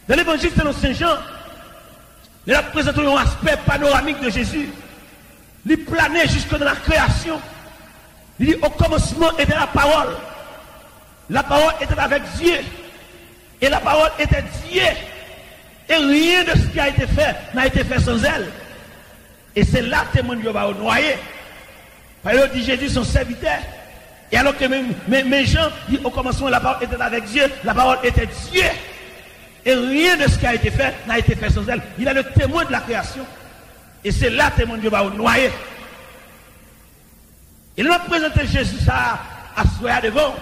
Dans l'évangile selon Saint Jean, il a présenté un aspect panoramique de Jésus. Il planait jusque dans la création. Il dit, au commencement était la parole. La parole était avec Dieu. Et la parole était Dieu. Et rien de ce qui a été fait n'a été fait sans elle. Et c'est là que témoin de Dieu va noyer. Parce que dit Jésus son serviteur. Et alors que mes gens disent au commencement la parole était avec Dieu, la parole était Dieu. Et rien de ce qui a été fait n'a été fait sans elle. Il est le témoin de la création. Et c'est là que témoin de Dieu va noyer. Il a présenté Jésus ça à soi devant.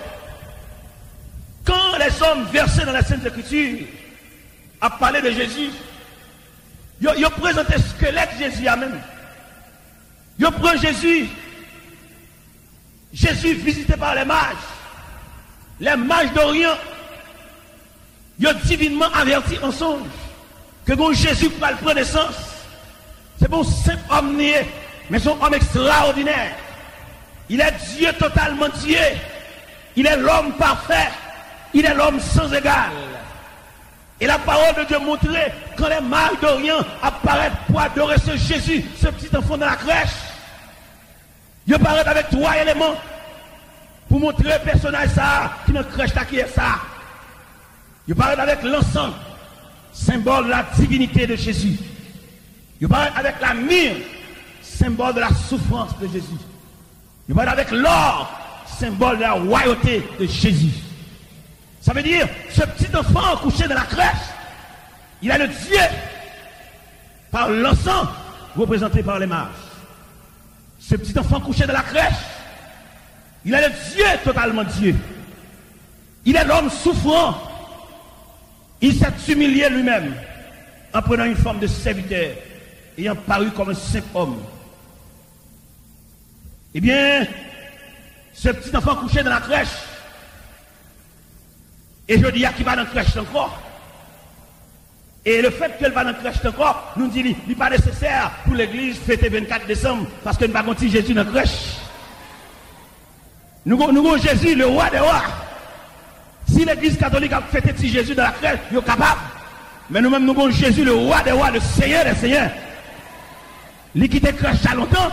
Quand les hommes versés dans la Sainte Écriture a parlé de Jésus, ils ont présenté le squelette de Jésus à même. Ils ont pris Jésus visité par les mages d'Orient. Ils ont divinement averti en songe que bon Jésus va prendre naissance. C'est bon simple homme nié, mais son homme extraordinaire. Il est Dieu totalement Dieu. Il est l'homme parfait. Il est l'homme sans égal. Et la parole de Dieu montrait quand les mages d'Orient apparaissent pour adorer ce Jésus, ce petit enfant dans la crèche. Il apparaît avec 3 éléments pour montrer le personnage ça qui ne crèche pas qui est ça. Il apparaît avec l'encens, symbole de la divinité de Jésus. Il apparaît avec la myrrhe, symbole de la souffrance de Jésus. Il apparaît avec l'or, symbole de la royauté de Jésus. Ça veut dire, ce petit enfant couché dans la crèche, il a le Dieu par l'encens représenté par les mages. Ce petit enfant couché dans la crèche, il a le Dieu totalement Dieu. Il est l'homme souffrant. Il s'est humilié lui-même en prenant une forme de serviteur, ayant paru comme un simple homme. Eh bien, ce petit enfant couché dans la crèche, et je dis à qui va dans la crèche encore. Et le fait qu'elle va dans la crèche encore, nous dit, il n'est pas nécessaire pour l'église fêter 24 décembre, parce que nous n'avons pas Jésus dans la crèche. Nous avons Jésus, le roi des rois. Si l'église catholique a fêté Jésus dans la crèche, il est capable. Mais nous-mêmes, nous avons Jésus, le roi des rois, le Seigneur des seigneurs. Il quitte la crèche à longtemps.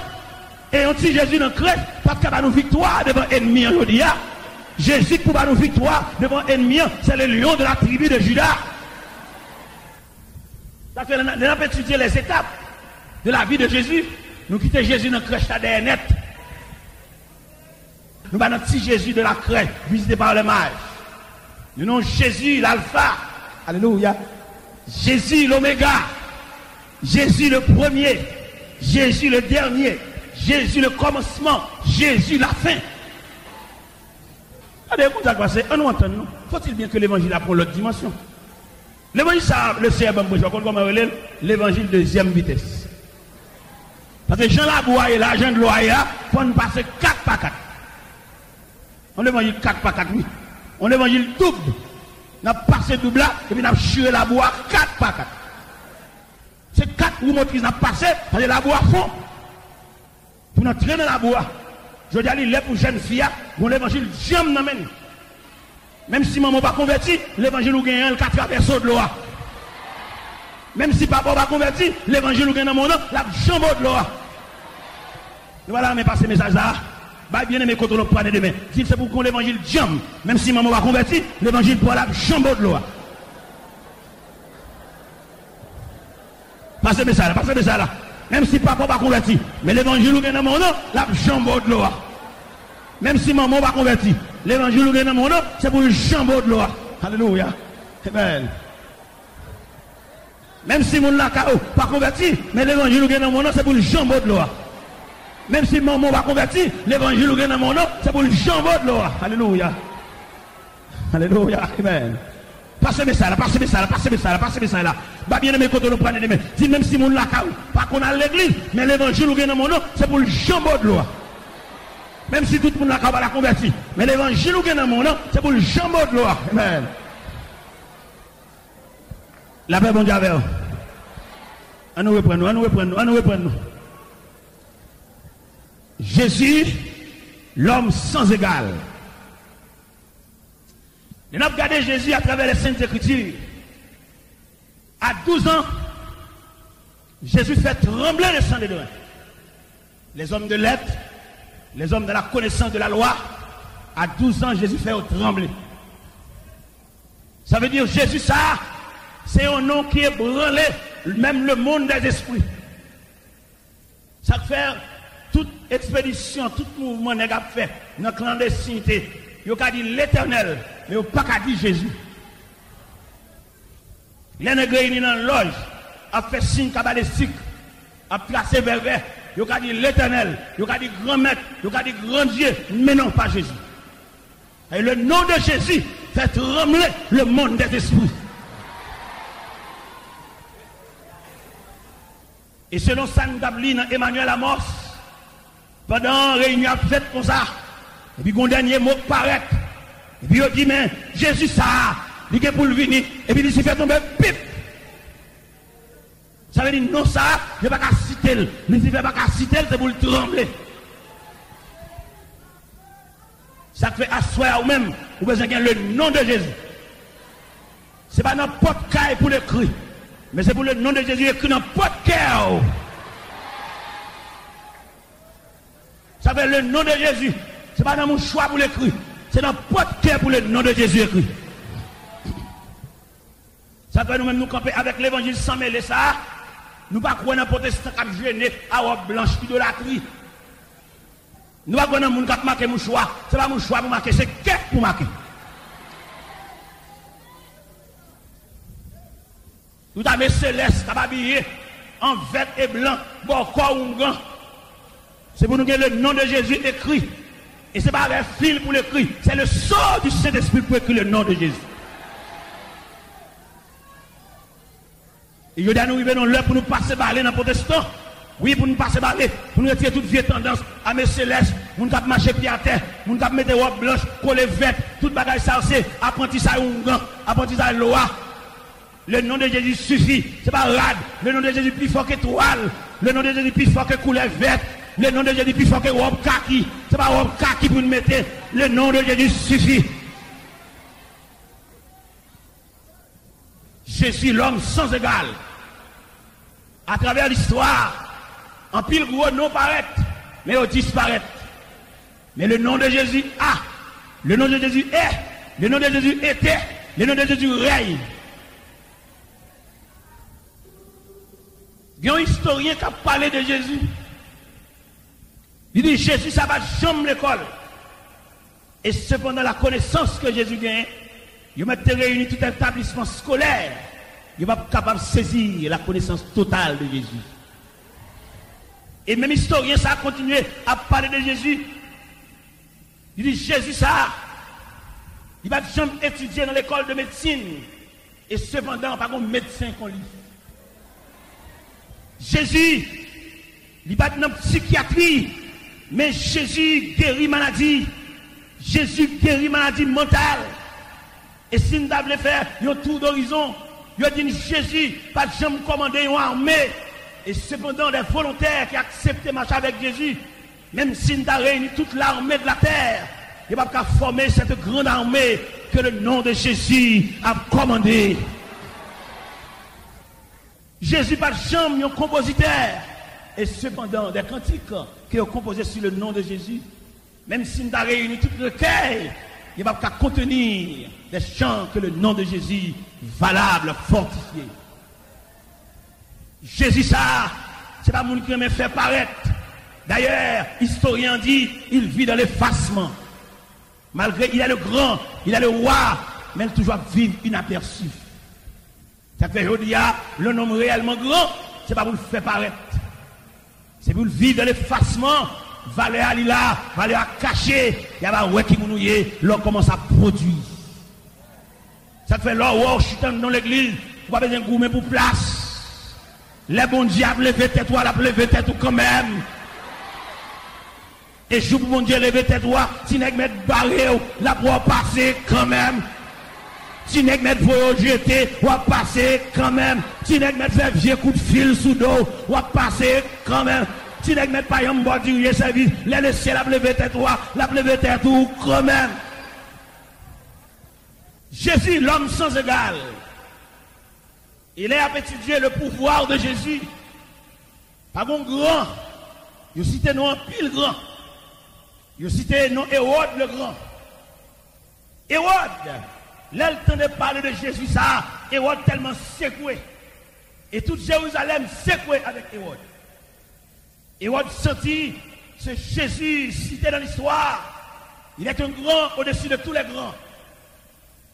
Et on dit Jésus dans la crèche, parce qu'il a nous victoire devant l'ennemi aujourd'hui. Jésus pour nous victoire devant l'ennemi, c'est le lion de la tribu de Judas. Ça fait, nous avons étudié les étapes de la vie de Jésus. Nous quittons Jésus dans la crèche à des net. Nous avons petit Jésus de la crèche, visité par les mages. Nous avons Jésus l'alpha. Alléluia. Jésus l'oméga. Jésus le premier. Jésus le dernier. Jésus le commencement. Jésus la fin. Allez, vous avez passé, on nous entend, nous. Faut-il bien que l'évangile a pour l'autre dimension? L'évangile, ça, le CRB, je vais comment l'évangile deuxième vitesse. Parce que Jean Laboua et l'agent de l'Oya, il faut nous passer 4 par 4. On l'évangile 4 par 4, oui. On l'évangile double. On a passé double là, et puis on a chué la bois 4 par 4. C'est 4 roues motrices qu'on a passé, parce que la bois fond. Pour nous traîner dans la bois. Je dis à l'île pour jeune fille, bon l'évangile jamais n'amène. Même si maman pas converti, l'évangile ou gagne 4 personnes de loi. Même si papa pas converti, l'évangile ou gagne dans mon nom, la jambe de loi. Voilà, mais passez message là. Bah bien aimé quand on le prend demain. Si c'est pour qu'on l'évangile jambe, même si maman va convertir, l'évangile pour la jambe de loi. Passez ça là. Même si papa va convertir, mais l'évangile ou gagne dans mon nom, la jambe de loi. Même si maman va convertir, l'évangile ou gagne dans mon nom, c'est pour le jambe de loi. Alléluia. Amen. Même si mon n'a pas converti, mais l'évangile ou gagne dans mon nom, c'est pour le jambe de loi. Même si maman va convertir, l'évangile ou gagne dans mon nom, c'est pour le jambe de loi. Alléluia. Alléluia. Amen. Passez ça là. Bah bien aimé quand on nous prend demain. Si même si mon n'a pas qu'on a l'église, mais l'évangile ou gagne dans mon nom, c'est pour le jambe de loi. Même si tout le monde n'a pas la converti, mais l'évangile ou gagne dans mon nom, c'est pour le jambe de loi. Amen. La paix bon Dieu avec vous. On nous reprend. Jésus, l'homme sans égal. Nous avons regardé Jésus à travers les Saintes Écritures. À 12 ans, Jésus fait trembler le sang des deux. Les hommes de lettres, les hommes de la connaissance de la loi, à 12 ans, Jésus fait trembler. Ça veut dire Jésus, ça, c'est un nom qui est branlé, même le monde des esprits. Ça fait toute expédition, tout mouvement n'est pas fait dans la clandestinité. Il n'y a dit l'Éternel, mais il n'y a pas dit Jésus. Les nègres réunis dans la loge, a fait signe cabalistique, a placé vers vers. Il y a dit l'Éternel, il y a dit grand maître, il y a dit grand Dieu, mais non pas Jésus. Et le nom de Jésus fait trembler le monde des esprits. Et selon San Dablin, Emmanuel Amos, pendant la réunion faite comme ça, et puis un dernier mot paraît, et puis il dit, mais Jésus ça, il est pour le venir, et puis il s'est fait tomber, pip. Ça veut dire non ça, je ne vais pas citer, mais si je ne vais pas citer, c'est pour le trembler. Ça fait asseoir ou même, vous besoin de le nom de Jésus. Ce n'est pas n'importe quel pour l'écrire, mais c'est pour le nom de Jésus écrit dans n'importe quel. Ça fait le nom de Jésus. Ce n'est pas dans mon choix pour l'écrire, c'est dans n'importe quel pour le nom de Jésus écrit. Ça fait nous-mêmes nous camper avec l'évangile sans mêler ça. Nous ne pouvons pas croire dans les protestants qui ont gêné à robe blanche, idolâtrie. Nous ne pouvons pas croire dans les gens qui ont marqué mon choix. Ce n'est pas mon choix pour marquer, c'est qu'est pour marquer. Tout à fait céleste, tu as habillé en vert et blanc, bon corps ou grand. C'est pour nous que le nom de Jésus écrit. Et ce n'est pas avec fil pour l'écrire, c'est le sort du Saint-Esprit pour écrire le nom de Jésus. Et je dis à nous, nous l'heure pour nous passer balai dans les protestants. Oui, pour nous passer balai, pour nous retirer toute vieille tendance à mes célestes, pour nous marcher pied à terre, pour nous mettre des robes blanches, coller vêtements, toute bagaille sarcée, apprentissage ongan, apprentissage loi. Le nom de Jésus suffit. Ce n'est pas rade. Le nom de Jésus plus fort que toile. Le nom de Jésus plus fort que couleur verte. Le nom de Jésus plus fort que robe kaki. Ce n'est pas robe kaki pour nous mettre. Le nom de Jésus suffit. Jésus, l'homme sans égal. À travers l'histoire, en pile gros nom paraît, mais il disparaît. Mais le nom de Jésus a, le nom de Jésus est, le nom de Jésus était, le nom de Jésus règne. Il y a un historien qui a parlé de Jésus. Il dit Jésus, ça va jamais l'école. Et cependant, la connaissance que Jésus gagne, il va réunir tout un établissement scolaire. Il va être capable de saisir la connaissance totale de Jésus. Et même historien, ça a continué à parler de Jésus. Il dit Jésus, ça, il va jamais étudier dans l'école de médecine. Et cependant, pas un médecin qu'on lit. Jésus, il va dans la psychiatrie. Mais Jésus guérit maladie. Jésus guérit maladie mentale. Et si nous devons faire un tour d'horizon, il a dit Jésus, pas de jamais commander une armée. Et cependant, les volontaires qui acceptent de marcher avec Jésus, même si nous avons réuni toute l'armée de la terre, il ne va pas former cette grande armée que le nom de Jésus a commandé. Jésus, pas de jamais un compositeur. Et cependant, des cantiques qui ont composé sur le nom de Jésus, même si nous avons réuni tout le recueil, il ne va pas contenir des chants que le nom de Jésus valable, fortifié. Jésus, ça, c'est pas mon qui me fait paraître. D'ailleurs, historien dit, il vit dans l'effacement. Malgré, il est le grand, il est le roi, mais il toujours vivre inaperçu. Ça fait aujourd'hui, le nom réellement grand, c'est pas pour le faire paraître. C'est pour le vivre dans l'effacement. Valeur à l'ila, valeur à cacher. Il y a un qui mounouye, l'on commence à produire. Ça fait l'or, je suis dans l'église, vous n'avez pas besoin de gourmet pour place. Les bons diables, levez tête, la levez tête quand même. Et je vous bon Dieu, levez tête, si vous mettez barré, la pour passer quand même. Si vous mettez voyage jeté, ou passer quand même. Si vous mettez faire vieux coup de fil sous dos, ou passer quand même. Si vous mettez pas un bordurier service, laissez la lever tête, la lever tête quand même. Jésus, l'homme sans égal. Il a étudié le pouvoir de Jésus. Pas bon grand. Il cité non pile grand. Il cité non Hérode le grand. Hérode, là il tendait parler de Jésus, ça, Hérode tellement secoué. Et toute Jérusalem secoué avec Hérode. Hérode sentit ce Jésus cité dans l'histoire. Il est un grand au-dessus de tous les grands.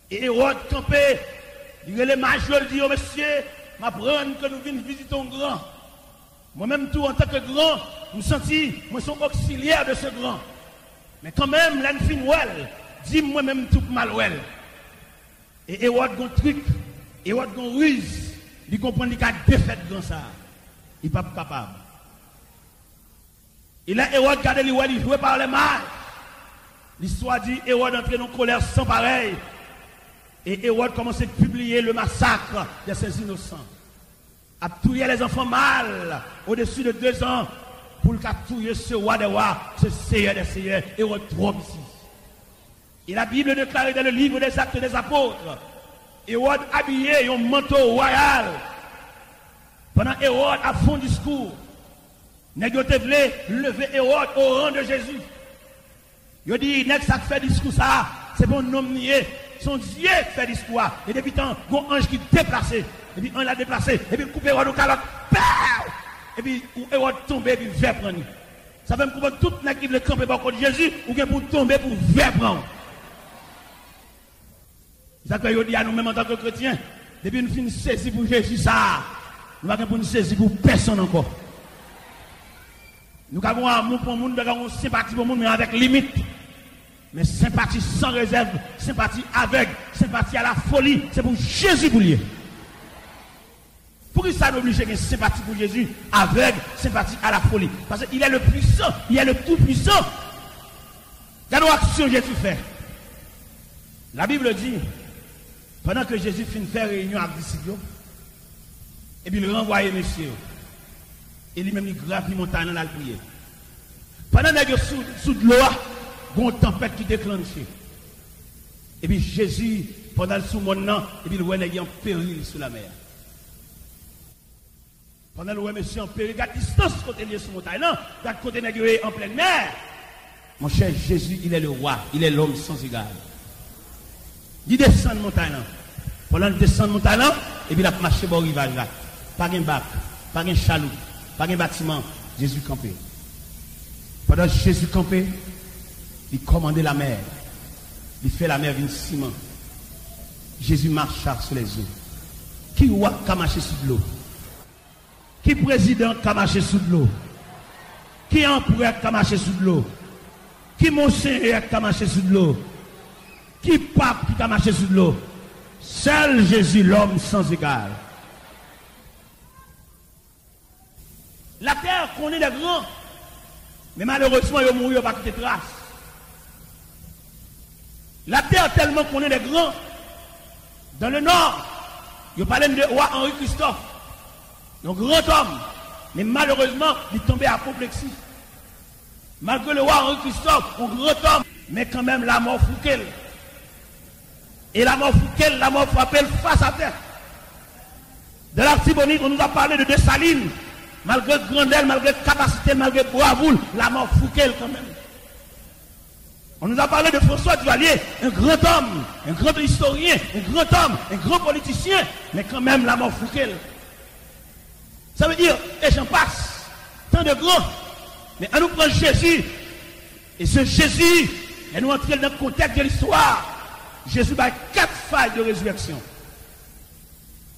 Et Hérode campé, il est le major, il dit, oh monsieur, m'apprendre que nous venons visiter un grand. Moi-même, tout en tant que grand, je me sentis, moi, je suis auxiliaire de ce grand. Mais quand même, là, une fin ouelle, dis moi-même tout mal ouelle. Et Hérode, un truc, Hérode, un ruse, il comprend qu'il a défait grand ça. Il n'est pas capable. Et là, Hérode, regardez, il jouait par les mages. L'histoire dit, Hérode entrait dans une colère sans pareil. Et Hérode commençait à publier le massacre de ces innocents. A tué les enfants mâles au-dessus de 2 ans pour le tuer ce roi des rois, ce seigneur des seigneurs, Hérode trop ici. Et la Bible déclare dans le livre des Actes des Apôtres, Hérode habillé en manteau royal. Pendant Hérode a fait un discours, nèg voulait lever Hérode au rang de Jésus. Il dit, nèg ça fait discours ça, c'est bon nom nié. Son Dieu fait discours. Et depuis tant, il y a un ange qui déplacé. Et puis on l'a déplacé. Et puis coupé Hérode au calotte. Et puis Hérode tombé et puis vers prendre. Ça veut me couper toute nèg qui veut camper par contre Jésus ou bien pour tomber pour vers prendre. C'est ça que je dis à nous-mêmes en tant que chrétiens. Depuis nous finissons saisir pour Jésus ça. Nous ne pouvons pas nous saisir pour personne encore. Nous avons un amour pour le monde, nous avons une sympathie pour le monde, mais avec limite. Mais sympathie sans réserve, sympathie aveugle, sympathie à la folie, c'est pour Jésus pour lui. Pourquoi ça nous oblige une sympathie pour Jésus, aveugle, sympathie à la folie? Parce qu'il est le puissant, il est le tout puissant. Quelle action Jésus fait? La Bible dit, pendant que Jésus finit de faire réunion avec les disciples, et puis il renvoie monsieur. Et lui-même il gravit la montagne dans la prière. Pendant qu'il est sous de l'eau, il y a une tempête qui déclenche. Et puis Jésus, pendant le sous-monde, et puis il voit en péril sous la mer. Pendant le monsieur en péril, il y a distance côté lié sous la montagne, il y a côté en pleine mer. Mon cher Jésus, il est le roi, il est l'homme sans égal. Il descend de montagne. Pendant qu'il descend de montagne, et puis il a marché au rivage là. Pas de bac, pas de chaloupe, pas de bâtiment. Jésus campé. Pendant que Jésus campé, il commandait la mer. Il fait la mer d'une ciment. Jésus marche sur les eaux. Qui roi qui a marché sous l'eau? Qui président qui a marché sous l'eau? Qui empereur qui a marché sous l'eau? Qui monseigneur qui a marché sous l'eau? Qui pape qui a marché sous l'eau? Seul Jésus, l'homme sans égal. La terre connaît les grands, mais malheureusement, ils ont mouru, ils n'ont pas quitté trace. La terre tellement connaît les grands. Dans le nord, ils parlent de roi Henri Christophe, un grand homme, mais malheureusement, il est tombé apoplexie. Malgré le roi Henri Christophe, un grand homme, mais quand même la mort fouquelle. Et la mort fouquelle, la mort frappelle face à terre. De la Tibonite, on nous a parlé de Dessalines. Malgré grandeur, malgré capacité, malgré bravoure, la mort fouquelle quand même. On nous a parlé de François Duvalier, un grand homme, un grand historien, un grand homme, un grand politicien, mais quand même la mort fouquelle. Ça veut dire, et j'en passe, tant de grands, mais on nous prend Jésus, et ce Jésus, et nous entrons dans le contexte de l'histoire. Jésus a 4 failles de résurrection.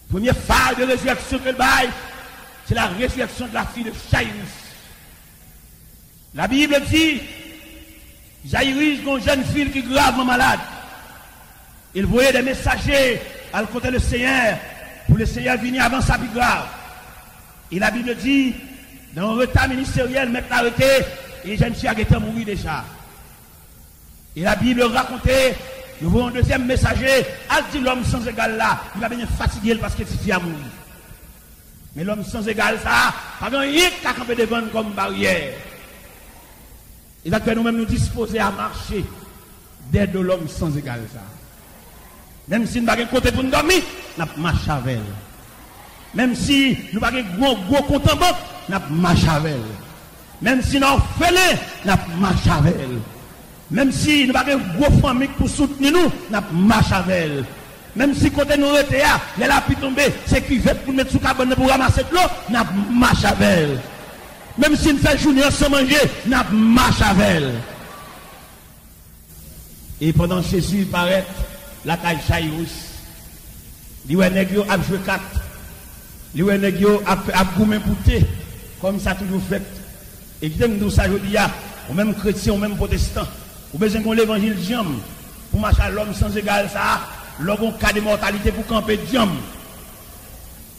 Première faille de résurrection que le bail, c'est la résurrection de la fille de Jairus. La Bible dit, Jairus, une jeune fille qui est gravement malade. Il voyait des messagers à côté du Seigneur, pour le Seigneur venir avant sa vie grave. Et la Bible dit, dans un retard ministériel, mettre l'arrêté, et la jeune fille a été mourir déjà. Et la Bible racontait, nous voyons un deuxième messager, a dit l'homme sans égal là, il va venir fatiguer parce que c'est a mourir. Mais l'homme sans égal ça, pas grand rien qu'à camper devant comme barrière. Et là, nous-mêmes nous disposer à marcher d'aide de l'homme sans égal ça. Même si nous n'avons pas de côté pour nous dormir, nous marchons avec elle. Même si nous n'avons pas de gros compte en banque, nous marchons avec elle. Même si nous avons fait nous marchons avec elle. Même si nous n'avons pas de gros famille pour soutenir nous, nous marchons avec elle. Même si côté nous était là, les lapis tombés, c'est qui veut pour mettre sous cabane pour ramasser de l'eau, nous marchons avec elle. Même si nous faisons journée sans manger, nous marchons avec elle. Et pendant que Jésus paraît, la caille Chaïrus, il y a des gens qui ont joué 4. Il y a des gens qui ont goûté pour thé, comme ça toujours fait. Et qui nous ça je dis, ou même chrétien, ou même protestant, ou besoin qu'on l'évangile diam, pour marcher à l'homme sans égal ça, l'homme cas de mortalité pour camper diam.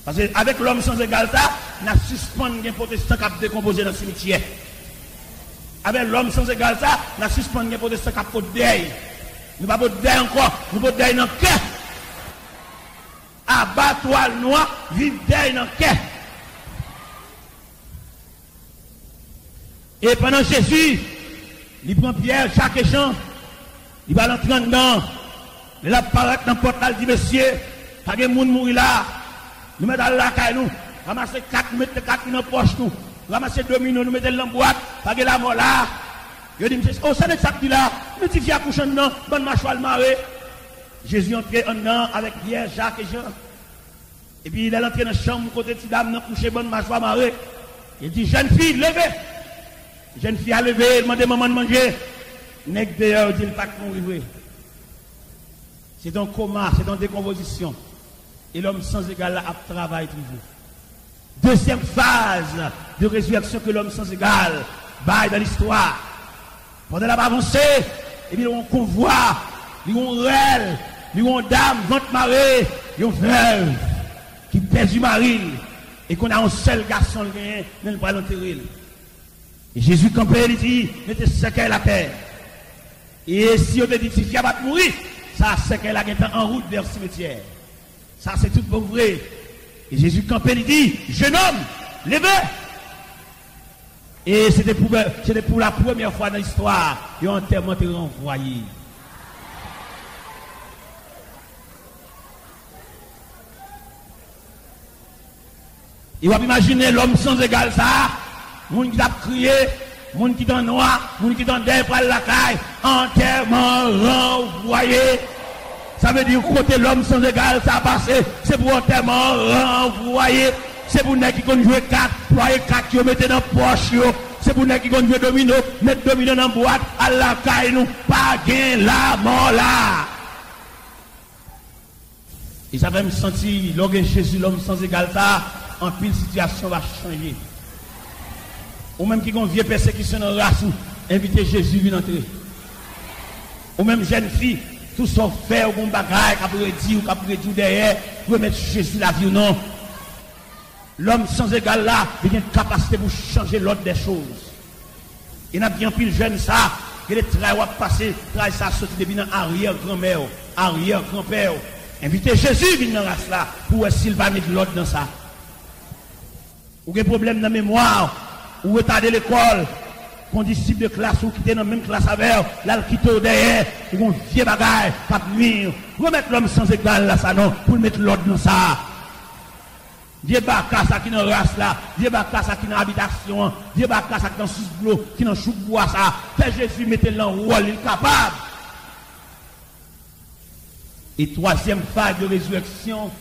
Parce qu'avec l'homme sans égal ça, on a suspendu les protestants qui ont décomposé dans le cimetière. Avec l'homme sans égal ça, on a suspendu les protestants qui ont fait deuil. Nous ne pouvons pas deuil encore, nous pouvons deuil dans le cœur. Abat-toi noir, vive deuil dans le cœur. Et pendant Jésus, il prend Pierre, Jacques et Jean, il va l'entrer dedans. Il apparaît dans le portail, il dit, monsieur, pas de monde mourir là. Nous mettons la caille, nous ramassons 4, nous mettons 4 dans la poche, nous ramassons 2 millions, nous mettons dans la boîte, pas de la mort là. Je dis, oh, ça n'est pas ça là, mais tu viens coucher dedans, bonne mâchoire le marée. Jésus entré en dedans avec Pierre, Jacques et Jean. Et puis il est entré dans la chambre, côté de dame, dans coucher, bonne mâchoire marée. Il dit, jeune fille, levez. Jeune fille a levé, elle demande maman de manger. Nèg d'ailleurs, dit, il pas mourir. C'est un coma, c'est une décomposition. Et l'homme sans égal là, travaille toujours. Deuxième phase de résurrection que l'homme sans égal baille dans l'histoire. Pendant la avancée, et puis on convoi, ils ont réel, ils ont dame, ventre marée, ils ont veuve qui pèse du mari, et qu'on a un seul garçon qui vient, mais il va l'enterrer. Et Jésus campait, il dit, mettez ce qu'elle a terre. Et si on te dit, si tu vas mourir, ça c'est qu'elle a été en route vers le cimetière. Ça c'est tout pour vrai. Et Jésus campait, il dit, jeune homme, levez. Et c'était pour la première fois dans l'histoire, et enterrement été renvoyé. Et on va imaginer l'homme sans égal ça, monde qui a crié, monde qui est dans noir, monde qui est dans derrière pour la caille, enterrement renvoyé. Ça veut dire côté l'homme sans égal ça a passé, c'est pour enterrement renvoyé. C'est pour nous qui ont joué 4, pour 4 qui ont mis dans la poche. C'est pour nous qui ont joué domino, mettre domino dans la boîte, à la caille, nous, pas gain la mort là. Et ça va me sentir, l'organe Jésus, l'homme sans égal ça, en pile situation va changer. Ou même qui ont vieux persécution dans la race, inviter Jésus à entrer. Ou même jeune fille, tout son fait, ou bon bagaille, qu'après dire, ou qu'après dire derrière, pour mettre Jésus la vie ou non. L'homme sans égal là, il a une capacité pour changer l'ordre des choses. Il a bien pile jeune ça, que les travail passé, travail ça sorti depuis dans arrière-grand-mère, arrière-grand-père. Invitez Jésus dans la race là, pour s'il va mettre l'ordre dans ça. Ou des problèmes dans la mémoire, ou retarder l'école, qu'on disciple de classe ou quitter dans la même classe avec, là, le quitte derrière, ou qu'on vieux bagaille, pas de mire. Remettre l'homme sans égal là, ça non, pour mettre l'ordre dans ça. Dieu baka ça qui dans race là, Dieu baka ça qui dans habitation, Dieu baka ça qui dans sous-bois, qui dans chou-bois ça. Fait Jésus mettez dans rôle, il est capable. Et troisième phase de résurrection,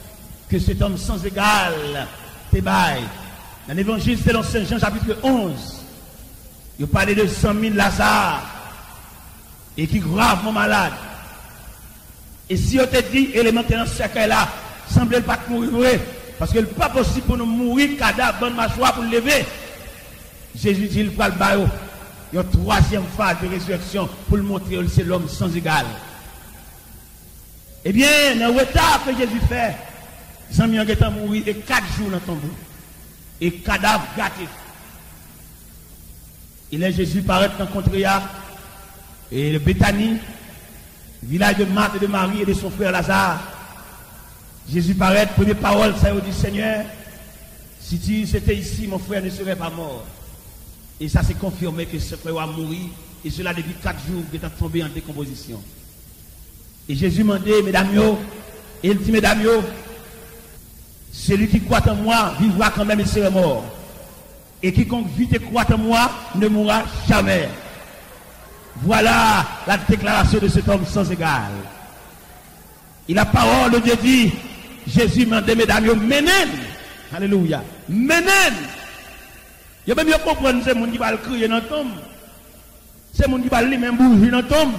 que cet homme sans égal te baille. Dans l'évangile selon Saint Jean chapitre 11, il parlait de 100 000 Lazare, et qui gravement malade. Et si on te dit, élémentaire dans ce cercle là, semble pas mourir vrai. Parce que ce n'est pas possible pour nous mourir, cadavre, bonne mâchoire pour le lever. Jésus dit, il va le bail. Il y a une troisième phase de résurrection pour le montrer que c'est l'homme sans égal. Eh bien, dans le retard que Jésus fait, les amis ont mourir et 4 jours dans le tombeau. Et cadavre gâté. Et là, Jésus paraît rencontrer et le Béthanie, village de Marthe et de Marie et de son frère Lazare. Jésus paraît, première parole, ça dit Seigneur, si tu étais ici, mon frère ne serait pas mort. Et ça s'est confirmé que ce frère a mouru, et cela depuis 4 jours qu'il est tombé en décomposition. Et Jésus m'a dit, mesdames, et il dit, mesdames, Celui qui croit en moi vivra quand même, il sera mort. Et quiconque vit et croit en moi ne mourra jamais. Voilà la déclaration de cet homme sans égal. Et la parole de Dieu dit, Jésus m'a dit, mesdames, menen. Alléluia. Menen. Il y a même mieux comprendre, c'est mon qui va le crier dans le tombe. C'est mon qui va lui même bouger dans le tombe.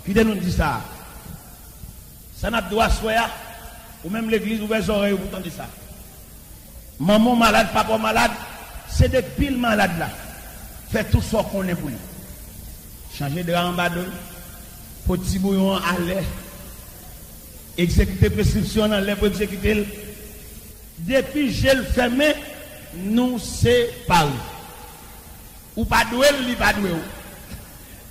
Qui nous dit ça. Ça n'a pas droit à soya. Ou même l'église ouvre les oreilles, vous entendez ça. Maman malade, papa malade, c'est des piles malades là. Faites tout ce qu'on est pour lui. Changer de rambadon, petit bouillon à l'air, exécuter prescription dans l'air pour exécuter. Depuis j'ai le fermé, nous séparons. Ou pas doué, ou pas doué.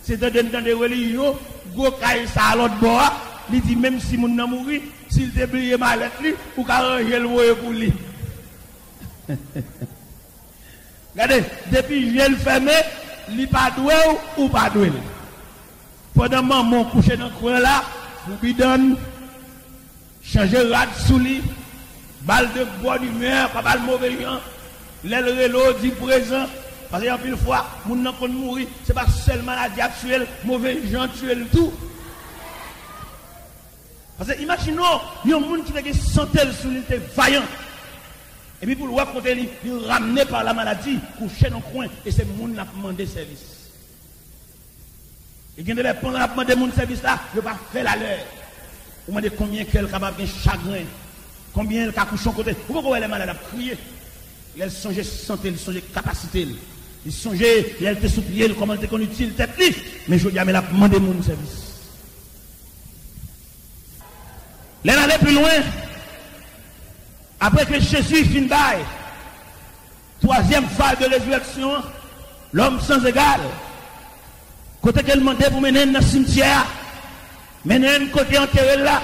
C'est dans des religions, go caille ça à l'autre bord, il dit même si mon n'a mouru, s'il te brille malade, ou qu'à ranger le voyer pour lui. Regardez, depuis j'ai le fermé, il pas doué ou pas doué. Pendant maman couché dans le coin là, vous bidonne, changer rad sous lui, balle de bois d'humeur, pas mal mauvais gens, l'aile dit présent, parce qu'il y a une fois, moun nan kon mourir, c'est pas seulement maladie actuelle, mauvais gens tuer tout. Parce que imaginons, il y a un monde qui a santé sous lui, était vaillant. Et puis pour le voir côté lui, il est ramené par la maladie, couché dans le coin, et c'est le monde qui a demandé service. Et quand il a demandé mon service là, il ne va pas faire la leur. Vous demandez combien qu'elle est capable de chagrin, combien elle a couché à côté. Vous voyez les malades à crier. Il songeait santé, il songeait capacité, il songeait, il était sous pied, comment il était connu, il était pli. Mais je dis, mais il a demandé mon service. L'elle allait plus loin. Après que Jésus finit bail, troisième phase de résurrection, l'homme sans égal. Côté qu'elle demandait pour mener dans le cimetière, mener un côté enterré là,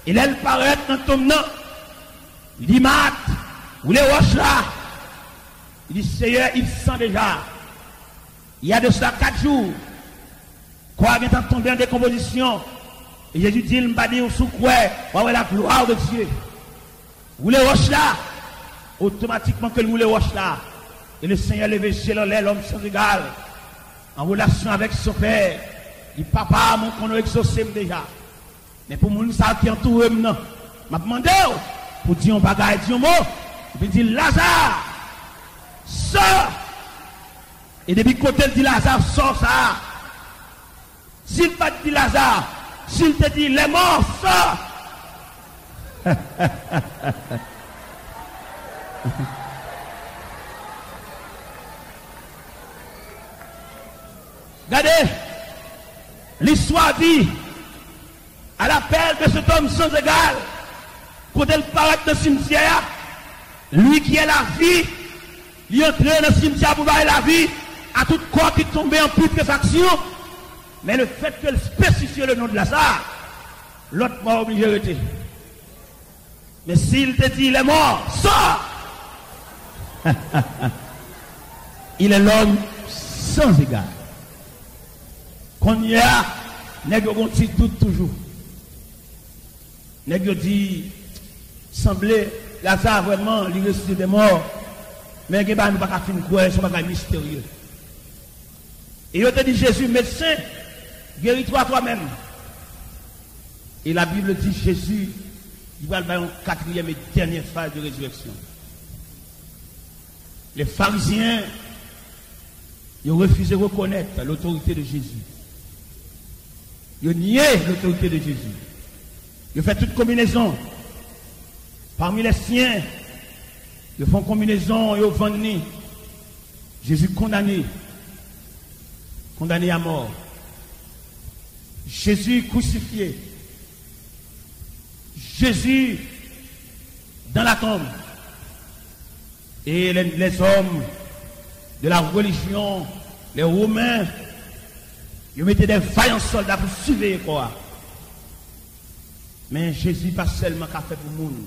et elle paraît dans le tombe, il dit, mat, vous les roches là, il dit, Seigneur, il sent déjà. Il y a de cela 4 jours, quoi vient de tomber en décomposition. Et Jésus dit, il m'a dit, sous quoi, ouais, la gloire de Dieu. Vous les roches là, automatiquement que vous les roches là, et le Seigneur levé chez l'homme sans égal, en relation avec son père, il dit, papa, mon qu'on a exaucé déjà. Mais pour mon ça qui entoure maintenant, m'a demandé, pour dire un bagage, dire un mot, il dit, Lazare, sors. Et depuis côté il dit, Lazare, sors ça. S'il pas dit Lazare, s'il te dit, les morts, sors. Regardez, l'histoire dit, à l'appel de cet homme sans égal, quand elle paraît dans le cimetière, lui qui est la vie, il est entré dans le cimetière pour voir la vie, à tout corps qui tombait en putréfaction, mais le fait qu'elle spécifie le nom de Lazare, l'autre m'a obligé de rester. Mais s'il te dit, il est mort, sors. Il est l'homme sans égal. Qu'on y a, n'est-ce qu'on doute toujours. N'est-ce dit, semblait, Lazare vraiment, il ressuscite des morts, mais il n'y a pas de fin de quoi, c'est un mystérieux. Et il te dit, Jésus, médecin, guéris-toi toi-même. Et la Bible dit, Jésus, il va avoir une quatrième et dernière phase de résurrection. Les pharisiens, ils ont refusé de reconnaître l'autorité de Jésus. Ils ont nié l'autorité de Jésus. Ils ont fait toute combinaison. Parmi les siens, ils font combinaison, ils ont vendu. Jésus condamné. Condamné à mort. Jésus crucifié. Jésus dans la tombe. Et les hommes de la religion, les Romains, ils mettaient des vaillants soldats pour surveiller quoi. Mais Jésus pas seulement qu'a fait pour le monde,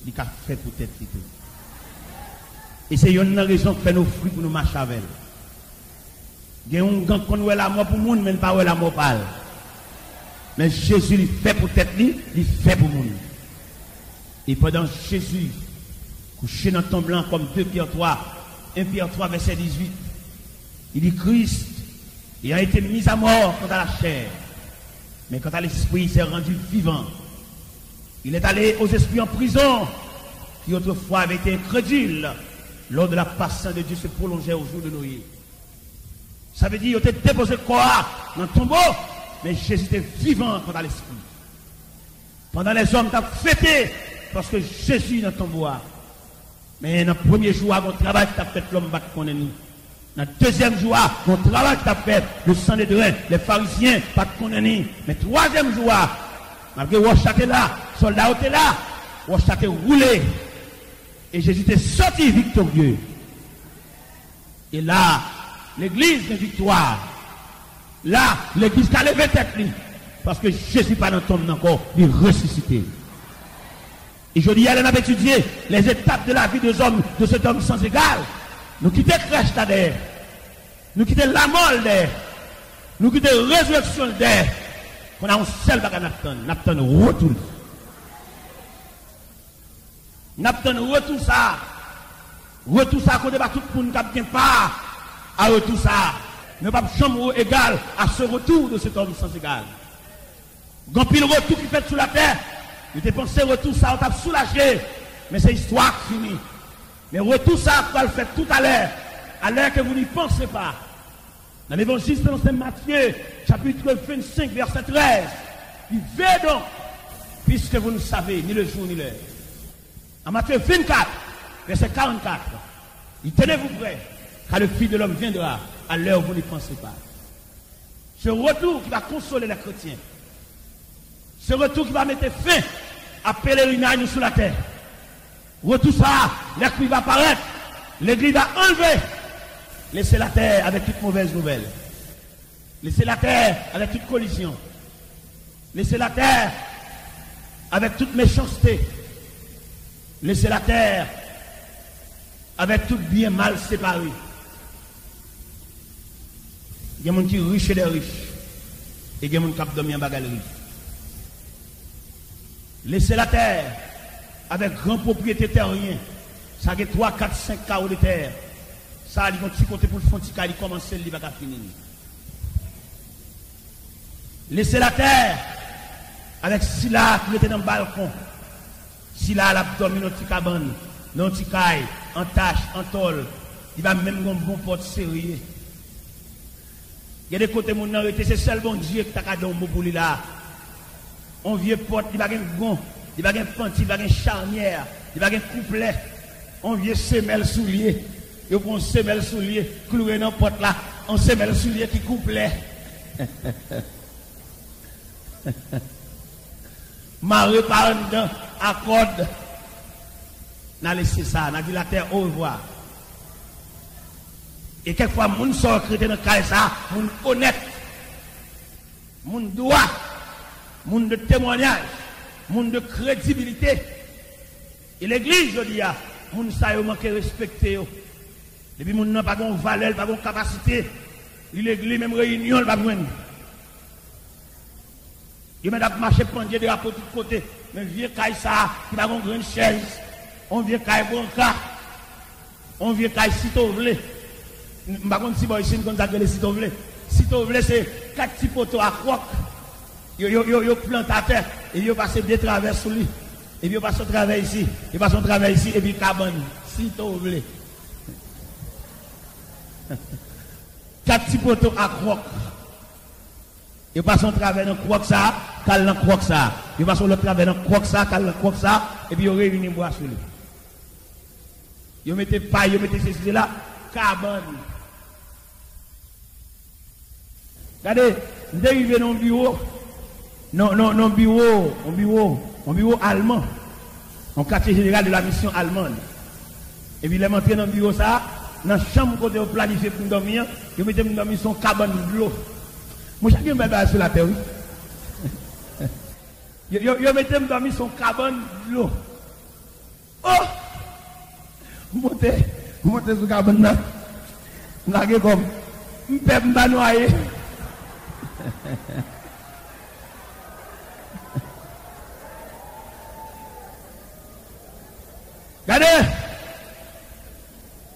il a fait pour tête. Et c'est une raison qui fait nos fruits pour nous marcher avec. Il y a un gant qu'on voit la mort pour le monde, mais pas la mort pour elle. Mais Jésus, il fait pour tête, il fait pour le monde. Et pendant Jésus, couché dans le tombe blanc comme 2 Pierre 3, 1 Pierre 3, verset 18, il dit Christ, il a été mis à mort quant à la chair, mais quant à l'esprit, il s'est rendu vivant. Il est allé aux esprits en prison, qui autrefois avaient été incrédules, lors de la patience de Dieu se prolongeait au jour de Noé. Ça veut dire qu'il était déposé quoi dans le tombeau, mais Jésus était vivant quant à l'esprit. Pendant les hommes, tu as fêté, parce que Jésus dans le tombeau. Mais dans le premier jour, mon travail que tu as fait, l'homme va te connaître. Dans le deuxième jour, mon travail que tu as fait, le sang des drains, les pharisiens, pas te connaître. Mais le troisième jour, malgré Wachat est là, soldat était là, Wachat est roulé. Et Jésus était sorti victorieux. Et là, l'église de victoire. Là, l'église qui a levé tête. Parce que Jésus pas dans le tombe encore, il est ressuscité. Et je dis, elle a étudié les étapes de la vie de cet homme sans égal. Nous quittons crèche derrière. Nous quittons la mort derrière. Nous quittons la résurrection derrière. On a un seul bagage Napton retour. Napton retour ça. Retour ça, qu'on débat tout le monde qui n'a pas à retour ça. Ne pas chambre égal à ce retour de cet homme sans égal. Quand pile retour qui fait sur la terre, je t'ai pensé retour ça, on t'a soulagé. Mais c'est histoire finie. Mais retour ça, on va le faire tout à l'heure que vous n'y pensez pas. Dans l'évangile de Matthieu, chapitre 25, verset 13, il veut donc, puisque vous ne savez ni le jour ni l'heure. En Matthieu 24, verset 44, il tenez-vous prêts, car le Fils de l'homme viendra à l'heure où vous n'y pensez pas. Ce retour qui va consoler les chrétiens, ce retour qui va mettre fin à pèlerinage sur la terre. Retour ça, l'esprit va apparaître, l'église va enlever. Laissez la terre avec toute mauvaise nouvelle. Laissez la terre avec toute collision. Laissez la terre avec toute méchanceté. Laissez la terre avec tout bien mal séparé. Il y a des gens qui sont riches et des riches. Et il y a des gens qui dorment en bagalerie. Laissez la terre avec grand propriété terrien. Ça a 3, 4, 5 carreaux de terre. Ça, ils vont petit côté pour le fond, ils commencent, ils vont finir. Laissez la terre avec Sila qui était dans le balcon. Sila l'a dormi dans une cabane, dans une caille, en tache, en tôle. Il va même un bon porte sérieux. Il y a des côtés où c'est seul bon Dieu qui t'a donné pour lui là. On vieux porte, il va avoir un gon, il va avoir un panty, il va avoir une charnière, il va avoir un couplet. On vieux semelle soulier. Il prend un semelle soulier, cloué dans la porte là, un semelle soulier qui couplet. Marie par dedans, accorde. N'a laissé ça, n'a dit la terre au revoir. Et quelquefois, moun sort chrétien dans le cas ça, moun honnête, moun droit, moun de témoignage, moun de crédibilité. Et l'église, je dis, moun sa yo manque respecter yo. Depuis moun n'a pas de valeur, pas de capacité, l'église même réunion, elle va joindre. Il m'a marché pendier de rapport de tous côtés. Mais vieux caille ça, qui va une grande chaise. On vient caille branca. On vient caille sitovlé. Je ne sais pas si vous avez comme ça que les sitovlé. Sitovlé, c'est 4 petits poteaux à croque. Ils plantent à terre. Et ils passent des travers sous lui. Et puis ils passent au travers ici. Ils passent au travers ici. Et puis cabane. Sitovlé. 4 petits poteaux à croque. Ils passent au travers d'un croque ça, cal dans croque ça. Ils passent au travers d'un croque ça, cal dans croque ça, et puis ils réunissent bois sur lui. Ils mettent paille, ils mettent ceci là, carbone. Regardez, nous arrivons dans un bureau, non bureau allemand, en quartier général de la mission allemande. Et puis ils sont entrés dans le bureau ça, dans la chambre côté planifié pour dormir, ils mettent dormir son carbone de l'eau. Moi, chacun me sur la terre, oui. Yo mettez dormi son carbone de l'eau. Oh! Montez sur carbone là. M'lagé comme, m'pep noyer. Regardez,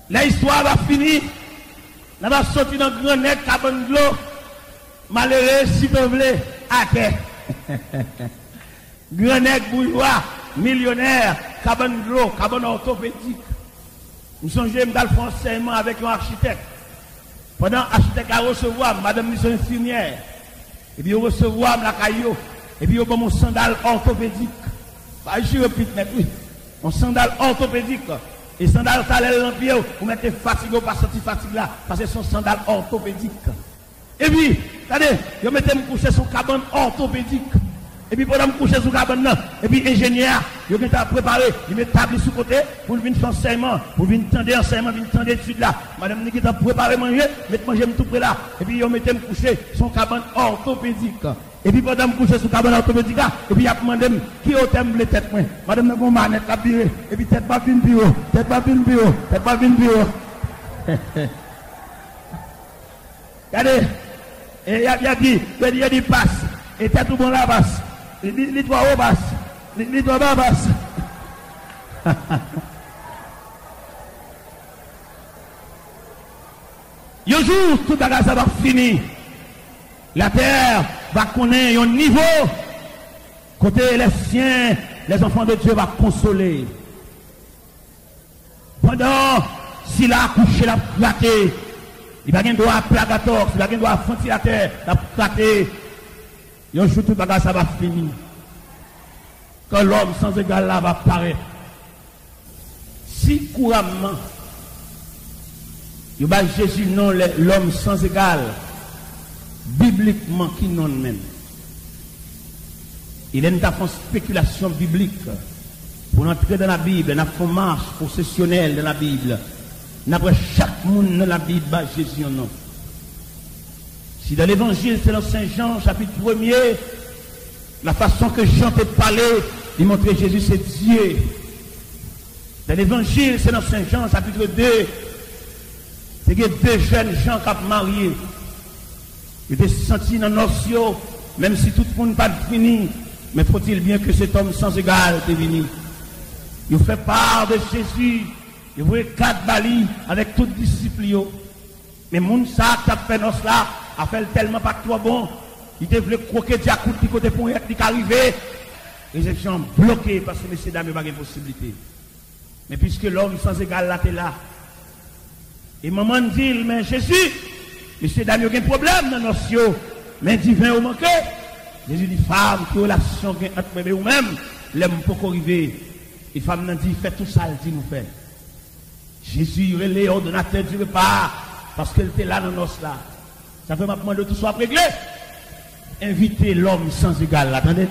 l'histoire va finir. On va sortir dans le grand net, cabane de l'eau. Malheureux, si vous voulez, à terre. Grand net, bourgeois, millionnaire, cabane de l'eau, cabane orthopédique. Nous sommes dans le enseignement avec un architecte. Pendant l'architecte a recevoir, madame mission infirmière. Et puis, il recevoir la caillou. Et puis, il y a mon sandal orthopédique. Je répète, oui. Mon sandal orthopédique. Et sandal talel dans pied, vous mettez fatigué, pas sorti fatigue là. Parce que son sandal orthopédique. Et puis, regardez, vous mettez me coucher sur cabane orthopédique. Et puis, pendant me coucher sur cabane là, et puis, ingénieur, vous mettez à préparer, il met table sous côté, pour venir faire enseignement, pour venir tendre enseignement, venir tendre études là. Madame Nikita préparer manger, mettez manger tout près là. Et puis, vous mettez me coucher sur cabane orthopédique. Et puis, pendant me coucher sur cabane orthopédique là, et puis, il a demandé qui au thème les têtes. Madame n'a pas manette, la virée. Et puis, tête pas une bureau, tête pas une bureau, tête pas une bureau. Regardez, et il a dit passe, et tête tout bon là basse. Les trois hauts basse, les trois bas basse. Un jour, tout ça va finir. La terre va connaître un niveau. Côté les siens, les enfants de Dieu vont consoler. Pendant, s'il a accouché, la flatté, il va gagner droit à plagator, il va gagner droit à frontier la terre, la flatté. Un jour, tout ça va finir. Quand l'homme sans égal là va paraître. Si couramment, il va Jésus non l'homme sans égal, bibliquement qui non même. Il est une spéculation biblique pour entrer dans la Bible, on a fait marche processionnelle dans la Bible. Après chaque monde dans la Bible, Jésus en nom. Si dans l'évangile, c'est dans Saint Jean, chapitre 1er, la façon que Jean t'a parlé, il montrait Jésus, c'est Dieu. Dans l'évangile, c'est dans Saint Jean, chapitre 2, c'est que deux jeunes gens qui ont marié. Ils étaient sentis dans nos cieux, même si tout le monde n'a pas fini, mais faut-il bien que cet homme sans égal est venu. Il fait part de Jésus, il voit 4 balis avec tous les disciples. Mais mon ça qui a fait nos là, a fait tellement pas trop bon, il devait croquer des coups de côté pour y arriver. Et les gens bloqués parce que messieurs dames, il n'y a pas de possibilité. Mais puisque l'homme sans égal là, t'es là. Et maman dit, mais Jésus, messieurs dames, il y a un problème dans nos cieux. Mais divin au manqué. Jésus dit, femme, qui relation entre bébé ou même, l'aime pour arriver. Et femme n'a dit, fais tout ça, elle dit, nous fait. Jésus, il est l'ordonnateur du repas, parce qu'elle était là dans nos là. Ça fait maintenant de tout soit réglé. Invitez l'homme sans égal, attendez.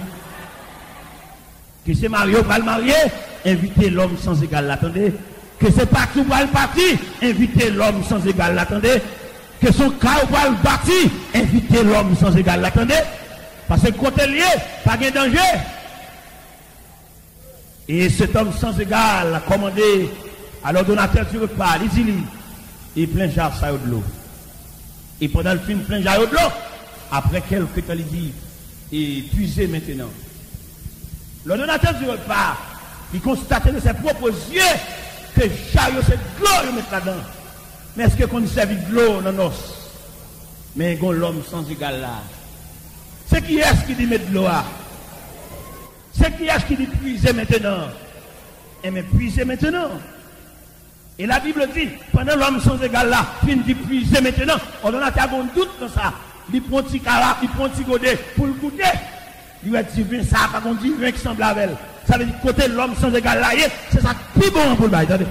Que c'est Mario va le marier, invitez l'homme sans égal, attendez. Que c'est parti va le parti, invitez l'homme sans égal, attendez. Que son cas va le bâti, invitez l'homme sans égal, attendez. Parce que côté lié, pas de danger. Et cet homme sans égal a commandé à l'ordonnateur du repas, il dit, il plein jar ça de l'eau. Et pendant le film plein jar de l'eau, après quelques temps, il dit, et puisez maintenant. L'ordonnateur du repas, il constatait de ses propres yeux que chariot c'est de l'eau, il met là-dedans. Mais est-ce qu'on servi de l'eau dans nos? Mais il y a l'homme sans égal là. C'est qui est-ce qui dit mettre de l'eau là? C'est qui est-ce qui dit puiser maintenant? Et mais puiser maintenant. Et la Bible dit, pendant l'homme sans égal là, il dit puiser maintenant. On a un doute dans ça. Il prend un petit carap, il prend un petit godet pour le goûter. Il va dire, vin ça, pas qu'on dit, vin qui semble avec elle. Ça veut dire, côté l'homme sans égal là, c'est ça plus bon pour le bail, attendez.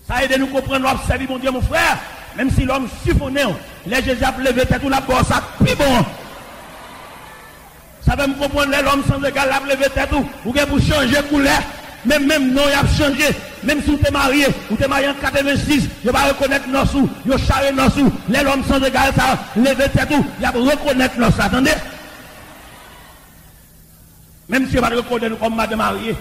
Ça aide nous comprendre, observer, mon Dieu, mon frère. Même si l'homme chiffonné, les Jésus a levé tête ou la bosse, ça plus bon. Ça veut me comprendre, l'homme sans égal a levé tête ou bien pour changer couleur. Même non, il a changé. Même si vous êtes marié, vous êtes marié en 86, vous va reconnaître nos sous, vous charrez nos sous. L'homme sans égal, ça levé tête ou, il va reconnaître nos sous. Attendez. Même si vous va reconnaître comme madame mariée,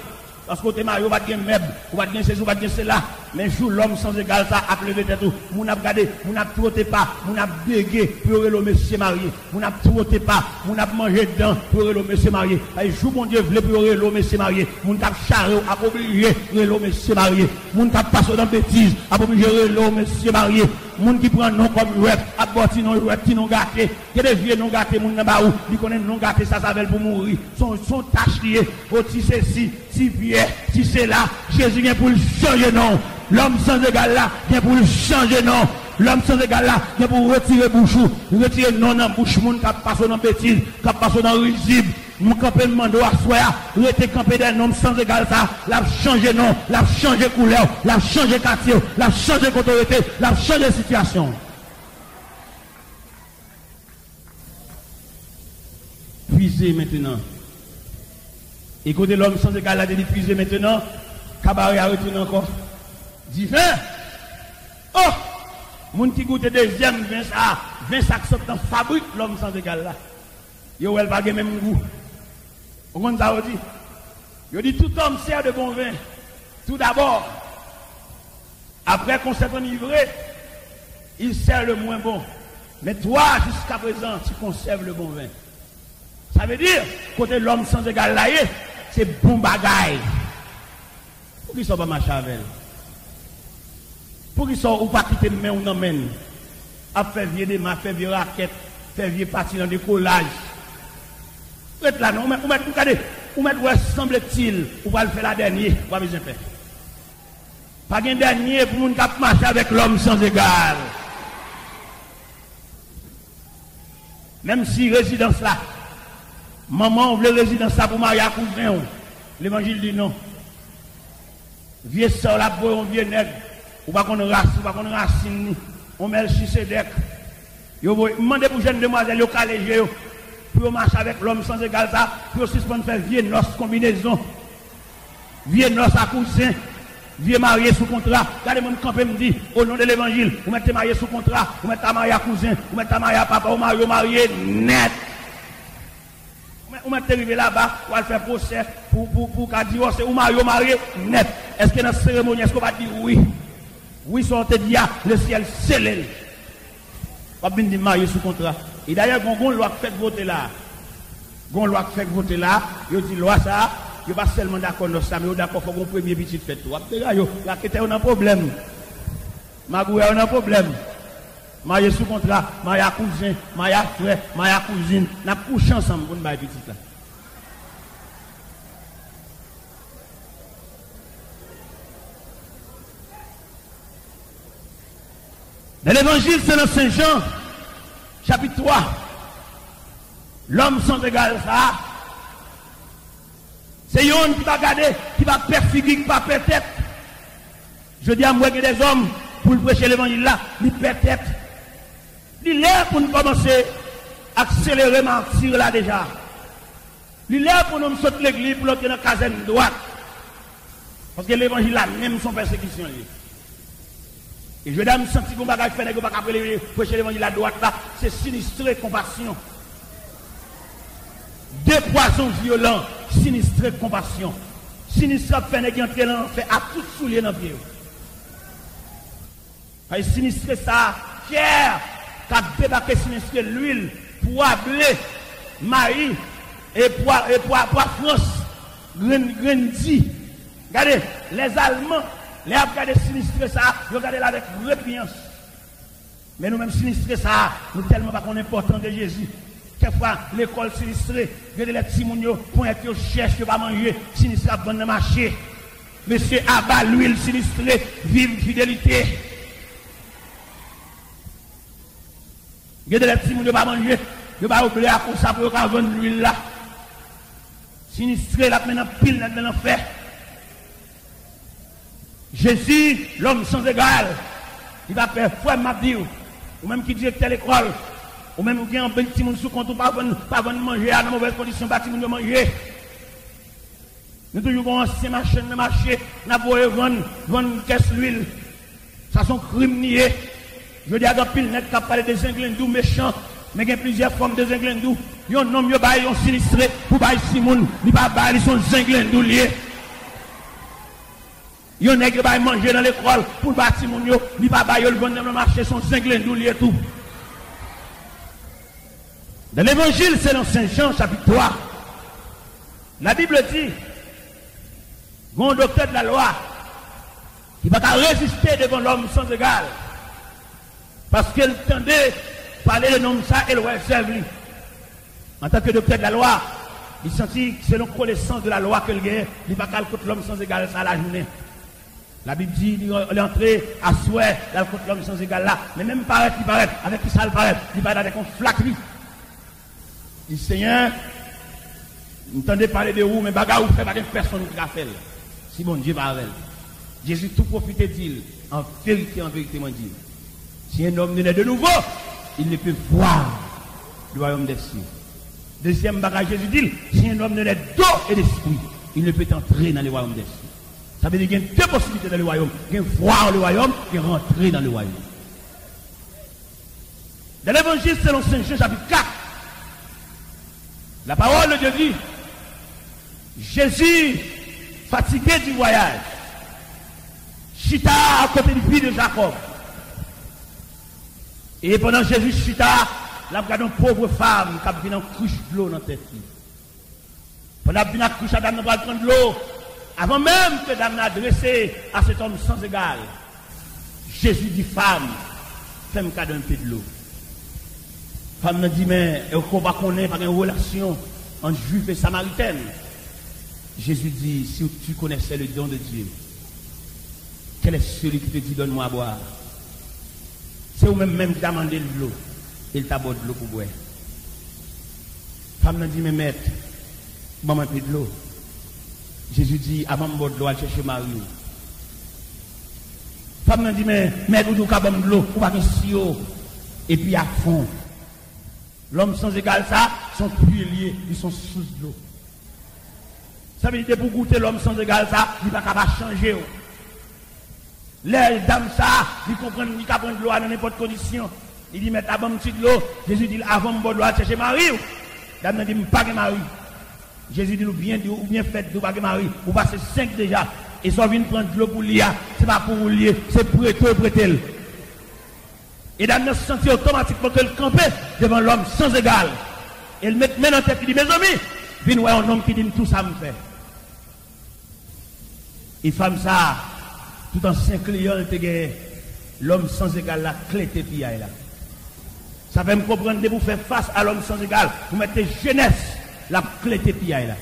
parce que vous êtes marié, vous va gagner meuble, vous va gagner ceci, vous va gagner cela. Mais jour l'homme sans égal ça a levé tête tout. Moun a regardé, moun a trotté pas, moun a bégué pour le monsieur marié. Moun a trotté pas, moun a mangé dedans pour le monsieur marié. Et jour mon Dieu voulait pour le monsieur marié. Moun t'a charré a obligé le monsieur marié. Moun t'a passé dans bêtise a obligé le monsieur marié. Moun qui prend non comme rep, a borti non rep qui non gâté. Que des vieux non gâté moun nan ba ou, li connaît non gâté ça s'appelle pour mourir. Son tâche lié, si c'est si vieux, si c'est là, Jésus vient pour le changer non. L'homme sans égal là, vient pour le changer non. L'homme sans égal là, vient pour retirer bouchou, retirer non dans bouche moun qui passe dans bêtise, qui passe dans risible. Mon campé mando à soya, rete campé d'un homme sans égal ça, l'a changé non, l'a changé couleur, l'a changé quartier, l'a changé autorité, l'a changé situation. Puisez maintenant. Écoutez l'homme sans égal là, dit puisez maintenant, cabaret a retourné encore. Dit viens. Oh! Moun qui goûte deuxième 20 sacs sortant fabrique l'homme sans égal là. Yo elle va même goût. Vous comprenez ça dit? Je dis tout homme sert de bon vin. Tout d'abord, après qu'on s'est enivré, il sert le moins bon. Mais toi, jusqu'à présent, tu conserves le bon vin. Ça veut dire, côté l'homme sans égal là, c'est bon bagaille. Pour qu'ils ne soient pas marcher avec elle. Pour qu'ils soient ou pas quitter main ou non main. À faire vieux des mains, faire vieux raquettes, faire vieux partir dans des collages. Là, non, ou mettre, semble-t-il, ou va le faire la dernière, ou va besoin faire. Pas un dernier pour nous marcher avec l'homme sans égal. Même si résidence là, maman voulait résidence là pour marier à cousin, l'évangile dit non. Vieux sœur là, pour un vieux nègre, ou pas qu'on race, ou pas qu'on racine, on met le chisedec. Yo, demandez pour jeune demoiselle, yo calégé, pour marcher avec l'homme sans égal ça, pour suspendre faire vieux noces combinaison, vieux noces à cousin, vieux marié sous contrat. Regardez mon campé me dit, au nom de l'évangile, vous mettez marié sous contrat, vous mettez marié à cousin, vous mettez marié à papa, vous marié net. Vous mettez arrivé là-bas, vous allez faire procès pour qu'à divorcer, vous marié net. Est-ce que dans cette cérémonie, est-ce qu'on va dire oui? Oui, sortez dit, le ciel scellé. Vous avez dit marié sous contrat. Et d'ailleurs, il y a une loi qui fait voter là. Il y a une loi qui fait voter là. Il dit loi ça. Il n'y a pas seulement d'accord dans ça, mais il y a d'accord pour un premier petit fait. La quête a un problème. Magoué a un problème. Marié sous contrat, marié à cousin, marié à frère, marié à cousine. Nous avons couché ensemble pour nous faire petit là. Dans l'évangile, c'est dans Saint Jean, chapitre 3. L'homme sans égal, ça. C'est un qui va garder, qui va perfiguer, qui va perdre tête. Je dis à moi que des hommes, pour prêcher l'évangile là, ils perdent tête. Il est pour nous commencer à accélérer, mentir là déjà. Il est pour nous sauter l'église, pour l'autre dans la caserne droite. Parce que l'évangile là, même son persécution. Et je vais me sentir qu'on va faire, qu'on va prêcher l'évangile à droite là, c'est sinistré compassion. Deux poisons violents, sinistré compassion. Sinistré fait qui entre dans l'enfer à tout soulier dans le pied. Et sinistré ça, Pierre, qui a débarqué sinistré l'huile, poids blé, maïs, et poids France, Grendi. Regardez, les Allemands, les ont regardé sinistré ça, ils regardé là avec répugnance. Mais nous-mêmes sinistrés ça, nous tellement pas qu'on est important de Jésus. Quelquefois, l'école sinistrée, regardez les petits mounions, point qu'ils cherchent, qu'ils vont manger, sinistré à bon marché. Monsieur Abba, l'huile sinistrée, vive fidélité. Regardez les petits mounions, ils vont manger, ils vont oublier à cause ça pour vendre l'huile là. Sinistré, là, maintenant, pile dans l'enfer. Jésus, l'homme sans égal, il va faire foi m'a dit, ou même qui directeur l'école, ou même qui a un petit monde sous compte, ou pas venir manger à mauvaise condition, pas de manger. Nous toujours avons ancien machine de marché, nous avons vendre caisse l'huile. Ça sont criminels. Je dis à la pile net qui a parlé des Inglendous méchants, mais il y a plusieurs formes de Inglendous. Ils ont nommé, ils ont sinistré, pour bailler Simon, ils ne sont pas ils sont Inglendous liés. Il y a un nègre qui va manger dans l'école pour bâtir mon yo, il va bailler le bon dans le marché, son cinglé d'ouli et tout. Dans l'évangile, c'est dans Saint Jean, chapitre 3. La Bible dit, un docteur de la loi, qui va pas résister devant l'homme sans égal. Parce qu'elle tendait parler de nom ça et le serve lui. En tant que docteur de la loi, il sentit que c'est la connaissance de la loi que le gagne, il va pas contre l'homme sans égal ça la journée. La Bible dit, il est entré à souhait dans contre l'homme sans égal là, mais même paraître, il paraît, avec qui ça le paraît, il va avec un flac lui. Il dit, Seigneur, vous entendez parler de vous, mais bagarre vous fait pas personne qui l'a fait. Si bon Dieu va avec. Jésus tout profité dit, en vérité, m'en dit. Si un homme naît de nouveau, il ne peut voir le royaume des cieux. Deuxième bagage, Jésus dit, si un homme naît d'eau et d'esprit, il ne peut entrer dans le royaume des cieux. Ça veut dire qu'il y a deux possibilités dans le royaume. Il y a voir le royaume et rentrer dans le royaume. Dans l'évangile selon Saint Jean, chapitre 4, la parole de Dieu dit, Jésus, fatigué du voyage, chita à côté du fils de Jacob. Et pendant Jésus chita, là, regardons une pauvre femme qui a venu en couche de l'eau dans la tête. Pendant qu'il a couché, la dame va prendre de l'eau. Avant même que dame n'a adressé à cet homme sans égal, Jésus dit, femme, fais-moi un peu de l'eau. Femme n'a dit, mais on va connaître par une relation entre juif et samaritaine. Jésus dit, si tu connaissais le don de Dieu, quel est celui qui te dit, donne-moi à boire? C'est vous-même qui t'a demandé de l'eau. Il t'a boire de l'eau pour boire. Femme n'a dit, mais maître, maman un peu de l'eau. Jésus dit, avant de boire de l'eau, elle cherche Marie. Femme n'a dit, mais maître, vous avez de l'eau, vous avez un sio. Et puis à fond. L'homme sans égal, ça, sont plus liés, ils sont sous l'eau. Ça veut dire pour goûter l'homme sans égal, ça, il ne va pas changer. Les dames, ça, ils comprennent, ils comprennent de l'eau dans n'importe quelle condition. Il dit, mais t'as bon petit de l'eau. Jésus dit, avant de boire de l'eau, chercher Marie. Dame dit, pas que Marie. Jésus dit, ou bien fait, ou pas que Marie. Ou passez 5 déjà. Et ça vient prendre de l'eau pour lier. C'est pas pour lier, c'est pour prêter. Et dame se sentit automatiquement qu'elle campait devant l'homme sans égal. Elle met main en tête, il dit, mes amis, viens voir un homme qui dit, tout ça me fait. Et femme ça, tout en 5 clients, elle te gagne. L'homme sans égal, la clé te pille là. Ça fait me comprendre de vous faire face à l'homme sans égal. Vous mettez jeunesse, la clé te pille là.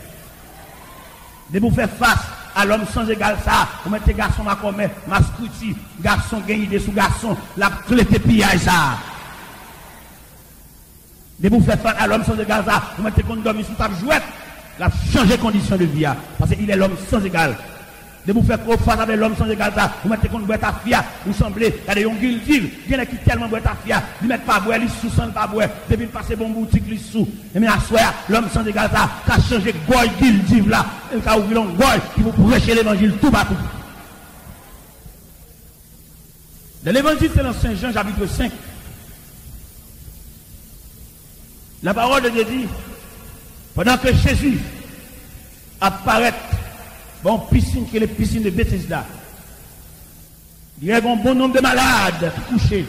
De vous faire face à l'homme sans égal, ça, vous mettez garçon ma commet, ma scruti, garçon gagne des sous garçon, la clé te pille ça. De vous faire face à l'homme sans égal, ça, vous mettez qu'on dormit sous table jouette, la changer condition de vie, parce qu'il est l'homme sans égal. De vous faire face avec l'homme sans égal, ça, vous mettez qu'on boit ta fia, vous semblez, il y a des gens qui il y en a qui tellement boit ta fia, ils mettent pas boire, ils sous sans pas boire, depuis le passé bon boutique, ils sous. Et bien à soir, l'homme sans égal, ça, qui a changé goy, qu'il là, et qui a ouvert un goy, qui vous prêcher l'évangile tout partout. Dans l'évangile, c'est dans Saint Jean, chapitre 5. La parole de Dieu dit, pendant que Jésus apparaît, bon piscine qui est la piscine de Bethesda. Il y a un bon nombre de malades couchés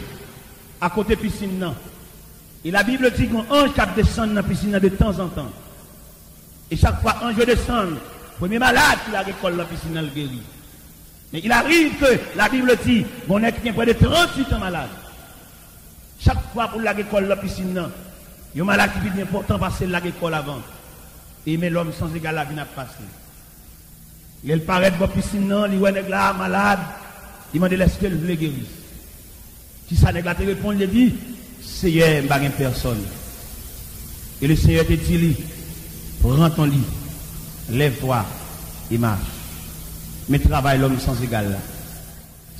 à côté de la piscine. Non. Et la Bible dit qu'un ange qui descend dans la piscine de temps en temps. Et chaque fois ange descend, le premier malade qui la récolte dans la piscine, le guérit. Mais il arrive que la Bible dit qu'on est près de 38 ans malade. Chaque fois pour la récolte dans la piscine, il y a un malade qui vient important passer la récolte avant. Et mais l'homme sans égal la vie n'a pas passé. Il paraît dans la piscine, il voit un là malade, il m'a dit est-ce qu'elle veut guérir. Si ça n'est pas te répond, il dit, Seigneur, je n'ai pas personne. Et le Seigneur te dit, prends ton lit, lève-toi et marche. Mais travaille l'homme sans égal là.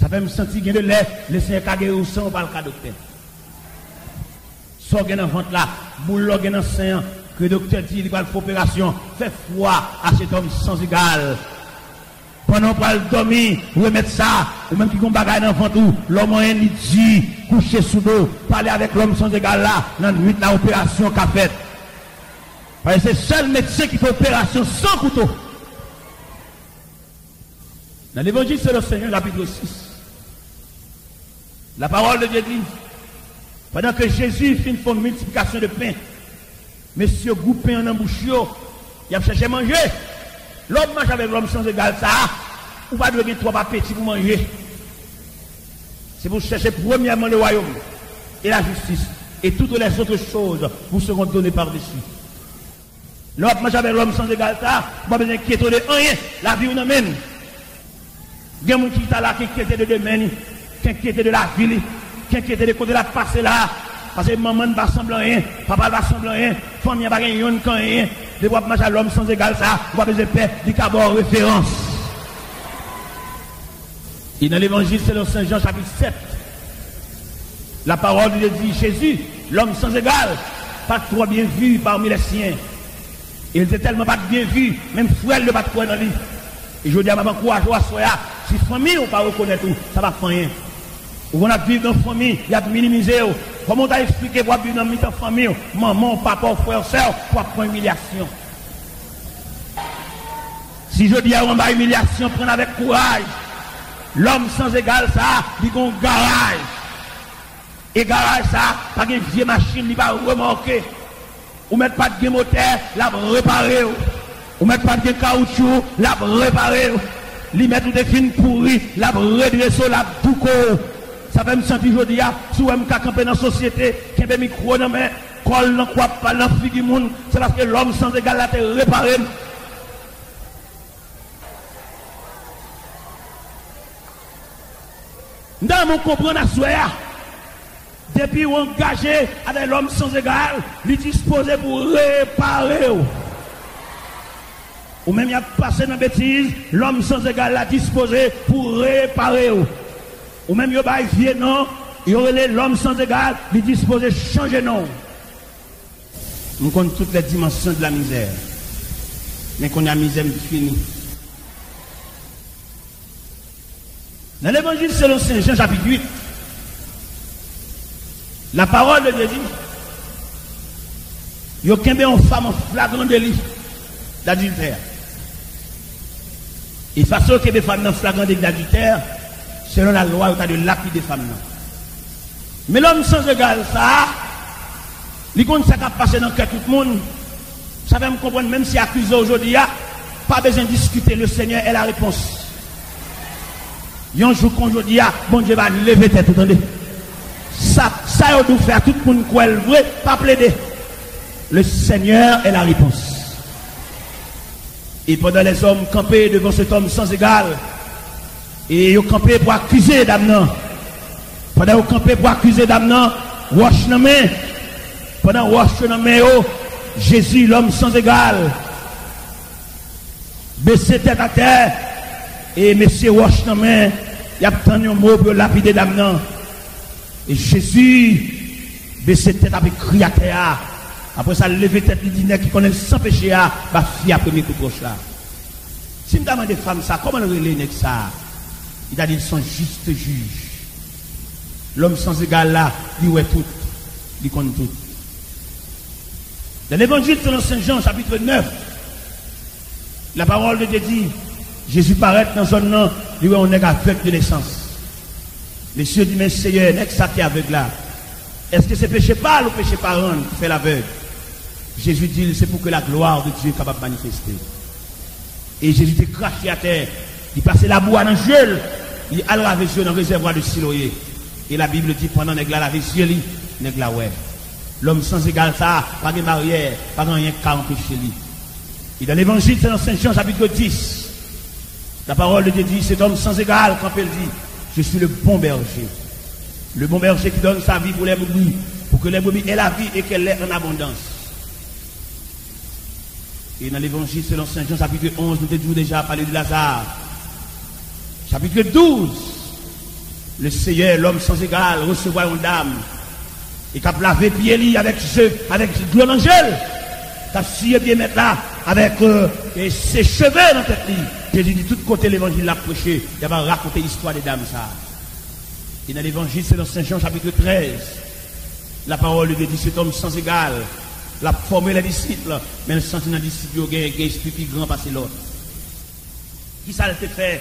Ça fait me sentir que le Seigneur a guéri au sang par le cas docteur. Sort dans ventre là, boule dans le sein, que le docteur dit, il va faire opération, fait froid à cet homme sans égal. Pendant qu'on dormir, ou remettre ça, ou même qui ont bagaille dans le ventre, l'homme a dit, coucher sous l'eau, parler avec l'homme sans égal là, dans la nuit, l'opération qu'a faite. Parce que c'est le seul médecin qui fait opération sans couteau. Dans l'évangile selon Saint Jean, chapitre 6, la parole de Dieu dit, pendant que Jésus fait une multiplication de pain, monsieur goupé en embouche, il a cherché à manger. L'homme mange avec l'homme sans égal, ça, ou pas de trois appétits pour manger. C'est pour chercher premièrement le royaume et la justice. Et toutes les autres choses vous seront données par-dessus. L'homme mange avec l'homme sans égal, ça, pas besoin d'inquiéter de rien. La vie, on amène. Il y a des gens qui sont là, qui inquiètent de demain, qui inquiètent de la ville, qui inquiètent de côté de la passée là. Parce que maman ne va sembler rien, papa ne va sembler rien, famille ne va rien, quand rien. De voir manger à l'homme sans égal, ça, on va besoin de paix, du cabot référence. Et dans l'évangile selon Saint Jean, chapitre 7, la parole de Dieu dit, Jésus, l'homme sans égal, pas trop bien vu parmi les siens. Il était tellement pas bien vu, même frère ne pas trop dans lui. Et je dis à maman, courage, si famille on ne pas reconnaître tout, ça va faire rien. On a vivre dans la famille, il y a minimiser. Comment on t'a expliqué pour vivre dans la famille, maman, papa, frère, soeur, pour prendre humiliation. Si je dis à on va humiliation, prendre avec courage. L'homme sans égal, ça, il y a un garage. Et garage, ça, pas une vieille machine, il va remorquer. Ou mettre pas de moteur, la réparer. Ou mettre pas de caoutchouc, la réparer. Li mettre des fines pourries, la redresser, la bouco. Ça va me sentir aujourd'hui, si on m'a campé dans la société, qui a un micro dans main, colle dans quoi, pas dans le du monde, c'est parce que l'homme sans égal a été réparé. Dans mon comprendre à soi, depuis on engagé avec l'homme sans égal, il disposé pour réparer. Ou même il a passé dans la bêtise, l'homme sans égal l'a disposé pour réparer. Ou même il y a vieux non, il y aurait l'homme sans égal, il disposé de changer non. Nous connaissons toutes les dimensions de la misère. Mais qu'on a la misère finie. Dans l'évangile selon Saint Jean, chapitre 8, la parole de Dieu dit, il y a une femme en flagrant délit d'adultère. Et façon que des femmes en flagrant délit d'adultère, selon la loi, il y a de lapider des femmes. Mais l'homme sans égal, ça, il compte ça qui a passé dans le cœur de tout le monde. Ça va me comprendre, même si accusé aujourd'hui, pas besoin de discuter, le Seigneur est la réponse. Un jour qu'aujourd'hui, bon Dieu va lever tête, attendez. Ça doit faire tout le monde qui est vrai, pas plaider. Le Seigneur est la réponse. Et pendant les hommes campés devant cet homme sans égal, et ils campé pour accuser Damnan. Pendant qu'ils campé pour accuser Damnan, wash na main. Pendant wash na main, Jésus, l'homme sans égal, baissé tête à terre, et monsieur wash na main, il a obtenu un mot pour lapider Damnan. Et Jésus, baissé tête avec cri à terre. Après ça, lever tête, il dit qui connaît sans péché, va fier après mes coups là. Si je demande des femmes ça, comment on relève ça? Il a dit, ils sont justes juges. L'homme sans égal là, il ouais tout, il compte tout. Dans l'évangile selon Saint Jean, chapitre 9, la parole de Dieu dit, Jésus paraît dans son nom, il dit, on est aveugle de naissance. Monsieur dit, mais Seigneur, n'est-ce ça qui est aveugle là? Est-ce que c'est péché pâle ou péché parent qui fait l'aveugle? Jésus dit, c'est pour que la gloire de Dieu soit capable de manifester. Et Jésus était craché à terre. Il passait la boue dans le gel. Il a lavé dans le réservoir de Siloé. Et la Bible dit, pendant que la lavé yeux, nèg la ouais. L'homme sans égal ça, pas de barrière, pas de rien qu'à empêcher lui. Et dans l'évangile, c'est dans Saint Jean, chapitre 10. La parole de Dieu dit, cet homme sans égal, quand il dit, je suis le bon berger. Le bon berger qui donne sa vie pour les brebis, pour que les brebis aient la vie et qu'elle l'ait en abondance. Et dans l'évangile selon Saint Jean, chapitre 11, nous avons déjà parlé de Lazare. Chapitre 12, le Seigneur, l'homme sans égal, recevra une dame. Et qui a lavé pied avec de l'eau d'angèle. Qui a scié bien mettre là, avec ses cheveux dans la tête. Jésus dit, de tous côtés, l'évangile l'a prêché. Il va raconter l'histoire des dames, ça. Et dans l'évangile, c'est dans Saint Jean, chapitre 13. La parole de Dieu dit, cet homme sans égal, l'a formé les disciples, mais le sentiment des disciples, il y a un esprit plus grand passé l'autre. Qui ça le fait?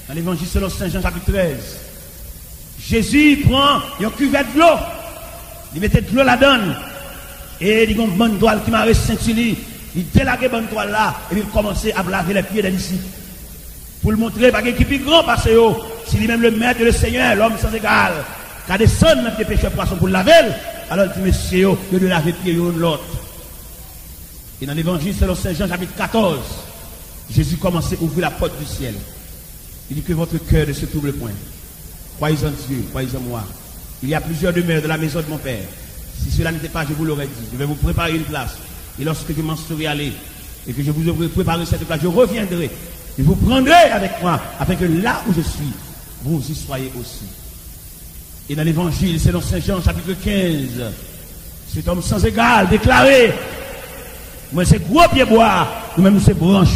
Dans l'évangile selon Saint Jean chapitre 13, Jésus prend une cuvette de l'eau, il mettait de l'eau là-dedans, et il dit une bonne toile qui m'a ressenti, il délague la bonne toile là, et il commençait à laver les pieds des disciples. Pour le montrer, pas qu'il est grand parce que si lui-même le maître et le Seigneur, l'homme sans égal, qui a descendu dans les pécheurs poissons pour le laver, alors il dit, monsieur, il doit laver les pieds de l'autre. Et dans l'évangile selon Saint Jean chapitre 14, Jésus commençait à ouvrir la porte du ciel. Il dit que votre cœur ne se trouble point. Croyez en Dieu, croyez en moi. Il y a plusieurs demeures dans la maison de mon Père. Si cela n'était pas, je vous l'aurais dit. Je vais vous préparer une place. Et lorsque je m'en serai allé, et que je vous aurai préparé cette place, je reviendrai. Et vous prendrez avec moi, afin que là où je suis, vous y soyez aussi. Et dans l'évangile, c'est dans Saint Jean, chapitre 15, cet homme sans égal, déclaré, moi c'est gros pied bois, nous-mêmes c'est branche.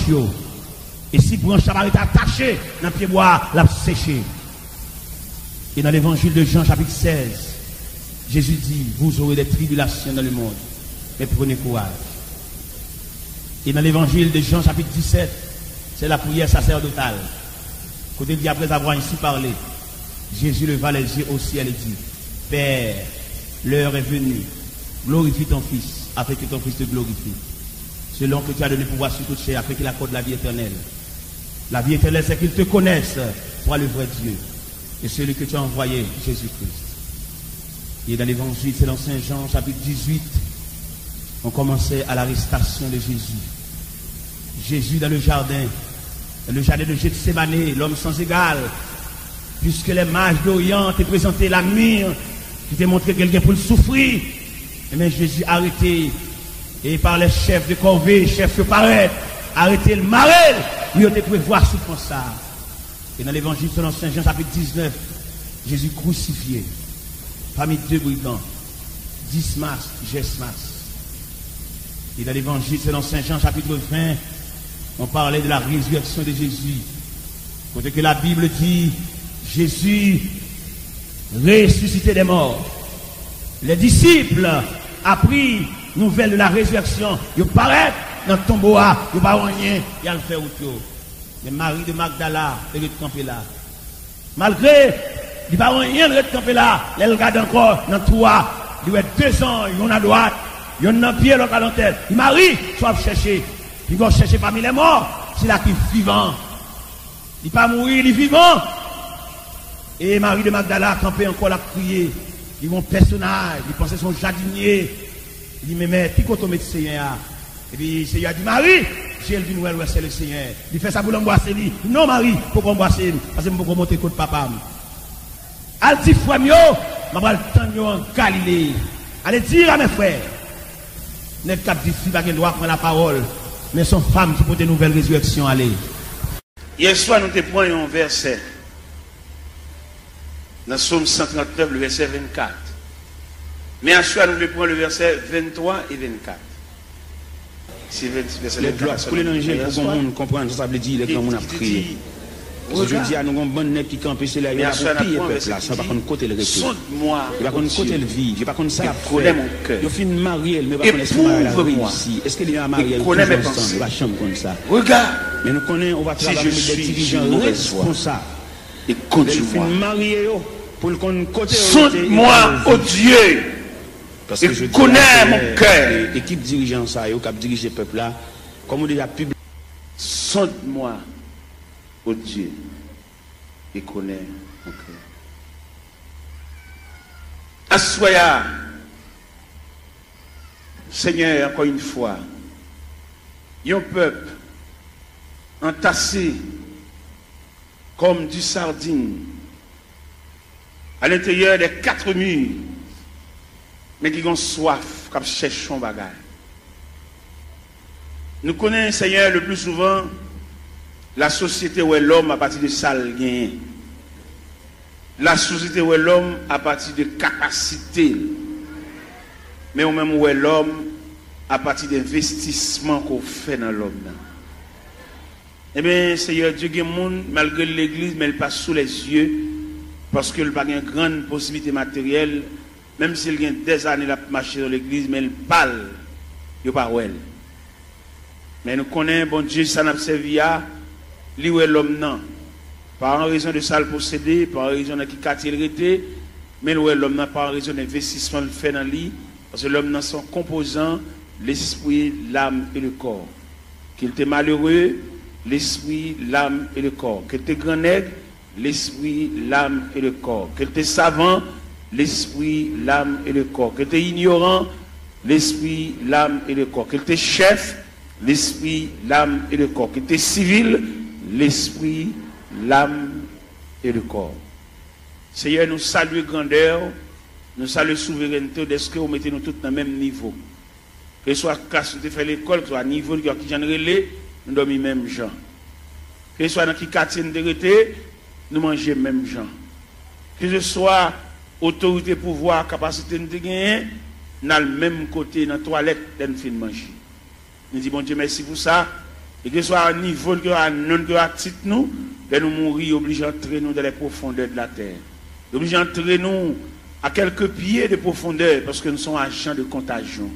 Et si branche ça va être attaché dans le pied bois, l'a séché. Et dans l'évangile de Jean, chapitre 16, Jésus dit, vous aurez des tribulations dans le monde, mais prenez courage. Et dans l'évangile de Jean, chapitre 17, c'est la prière sacerdotale. Côté dit, après avoir ainsi parlé, Jésus leva les yeux au ciel et dit, Père, l'heure est venue, glorifie ton Fils, afin que ton Fils te glorifie. Selon que tu as donné pouvoir sur toute chair, afin qu'il accorde la vie éternelle. La vie éternelle, c'est qu'ils te connaissent, toi le vrai Dieu, et celui que tu as envoyé, Jésus-Christ. Et dans l'évangile, c'est dans Saint Jean, chapitre 18, on commençait à l'arrestation de Jésus. Jésus dans le jardin de Gethsémané, l'homme sans égal, puisque les mages d'Orient t'ont présenté la mire, qui t'a montré quelqu'un pour le souffrir, et bien Jésus arrêté, et par les chefs de corvée, chefs de paraître, arrêté le marais, lui ont prévoir souffrance ça. Et dans l'évangile selon Saint Jean chapitre 19, Jésus crucifié, parmi deux brigands, Dismas, Gesmas. Et dans l'évangile selon Saint Jean chapitre 20, on parlait de la résurrection de Jésus. Quand que la Bible dit, Jésus ressuscité des morts. Les disciples ont pris nouvelle de la résurrection. Ils paraissent dans le tombeau, ils ne pas rien, ils ont fait autre. Mais Marie de Magdala, elle est campée là. Malgré, il n'y a pas rien de campée là, elle regarde encore dans le toit. Il y a 2 ans, il y en a à droite, il y en a un pied, l'autre à l'antenne. Marie, soit chercher. Il va chercher parmi les morts, c'est là qu'il est vivant. Il ne va pas mourir, il est vivant. Et Marie de Magdala a campé encore la crier. Il est un personnage, il pensait son jardinier. Il dit, mais qui compte le Seigneur? Et puis le Seigneur a dit, Marie, j'ai le vin, c'est le Seigneur. Il fait ça pour l'embrasser. Non, Marie, pour l'embrasser, parce que je vais monter contre papa. Al dit, frère, je vais le temps en Galilée. Allez dire à mes frères, n'est pas dit, il va prendre la parole. Mais son femme qui porte une nouvelle résurrection, allez. Hier soir, nous te prenons un verset. Dans Psaume 139, le verset 24. Mais à soir, nous le prenons le verset 23 et 24. C'est verset 24. Pour les angels, pour que le monde comprenne, ça veut dire que nous avons prié. Parce que je dis à nous, bon net qui campent, c'est là, il y a un pire peuple là, ça va qu'on côté le recul. Il va qu'on côté le vie, il va qu'on ça la connaît mon cœur. Il fin marié, mais pas qu'on est marié ici. Est-ce qu'il y a un marié qui connaît mes pensées? Il va chambre comme ça. Regarde. Mais nous connaissons, on va travailler avec des dirigeants responsables. Et conduis-moi. Marié pour qu'on côté. Sonde-moi, oh Dieu. Parce que je connais mon cœur. L'équipe dirigeant ça, qui a dirigé le peuple là, comme on déjà publié. Sonde-moi, oh Dieu, et connais mon cœur. Assoya, Seigneur, encore une fois, un peuple entassé comme du sardine à l'intérieur des 4 murs, mais qui ont soif, qui cherchent son bagage. Nous connaissons, Seigneur, le plus souvent la société où est l'homme à partir de sale gain. La société où est l'homme à partir de capacité. Mais au même où est l'homme à partir d'investissement qu'on fait dans l'homme. Eh bien, Seigneur Dieu, il y a des gens, malgré l'église, mais il passe sous les yeux, parce qu'il n'a pas une grande possibilité matérielle, même s'il y a des années à marcher dans l'église, mais il parle, il n'y a pas où elle. Mais nous connaissons, bon Dieu, ça n'a pas servi à lui où est l'homme, non. Pas en raison de ça le posséder, pas en raison de qui quartier il était, mais l'homme n'a pas en raison d'investissement le fait dans lui, parce que l'homme n'a son composant, l'esprit, l'âme et le corps. Qu'il était malheureux, l'esprit, l'âme et le corps. Qu'il était grand nègre, l'esprit, l'âme et le corps. Qu'il était savant, l'esprit, l'âme et le corps. Qu'il était ignorant, l'esprit, l'âme et le corps. Qu'il était chef, l'esprit, l'âme et le corps. Qu'il était civil, l'esprit, l'âme et le corps. Seigneur, nous saluons grandeur, nous saluons souveraineté, est-ce que vous mettez nous tous dans le même niveau? Que ce soit classe de faire l'école, que ce soit niveau qui j'en relais, nous dormons même gens. Que ce soit dans qui quartier de rété, nous mangeons même gens. Que ce soit autorité, pouvoir, capacité de gagner, dans le même côté, dans la toilette, nous fin manger. Nous disons, bon Dieu, merci pour ça. Et que ce soit à niveau, que à non, que à titre nous, de nous mourir, obligés d'entrer nous dans les profondeurs de la terre. Obligés d'entrer nous à quelques pieds de profondeur, parce que nous sommes agents de contagion.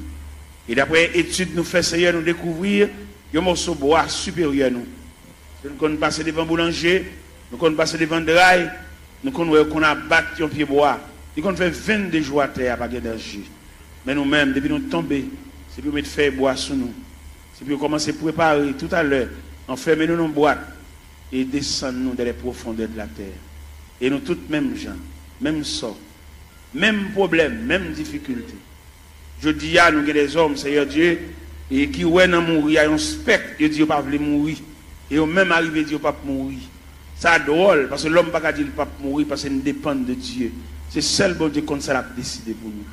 Et d'après études nous fait Seigneur nous découvrir un morceau de bois supérieur nous. Nous connaissons passer devant boulanger, nous connaissons passer devant drail, nous connaissons qu'on a battu un pied bois. Nous connaissons fait 22 jours à terre à d'énergie. Mais nous-mêmes, depuis nous tomber, c'est pour mettre faire bois sur nous. C'est pour commencer à préparer tout à l'heure, enfermer nous dans une boîte et descendre nous dans les profondeurs de la terre. Et nous tous mêmes gens, même sort, même problème, même difficulté. Je dis à nous des hommes, Seigneur Dieu, et qui ouais dans mourir, il y a un spectre, ils disent pas veut mourir. Et au même arrivé, ils disent pas mourir. Ça drôle, parce que l'homme pas dire pas mourir, parce qu'il dépend de Dieu. C'est seul bon Dieu comme ça l'a décidé pour nous.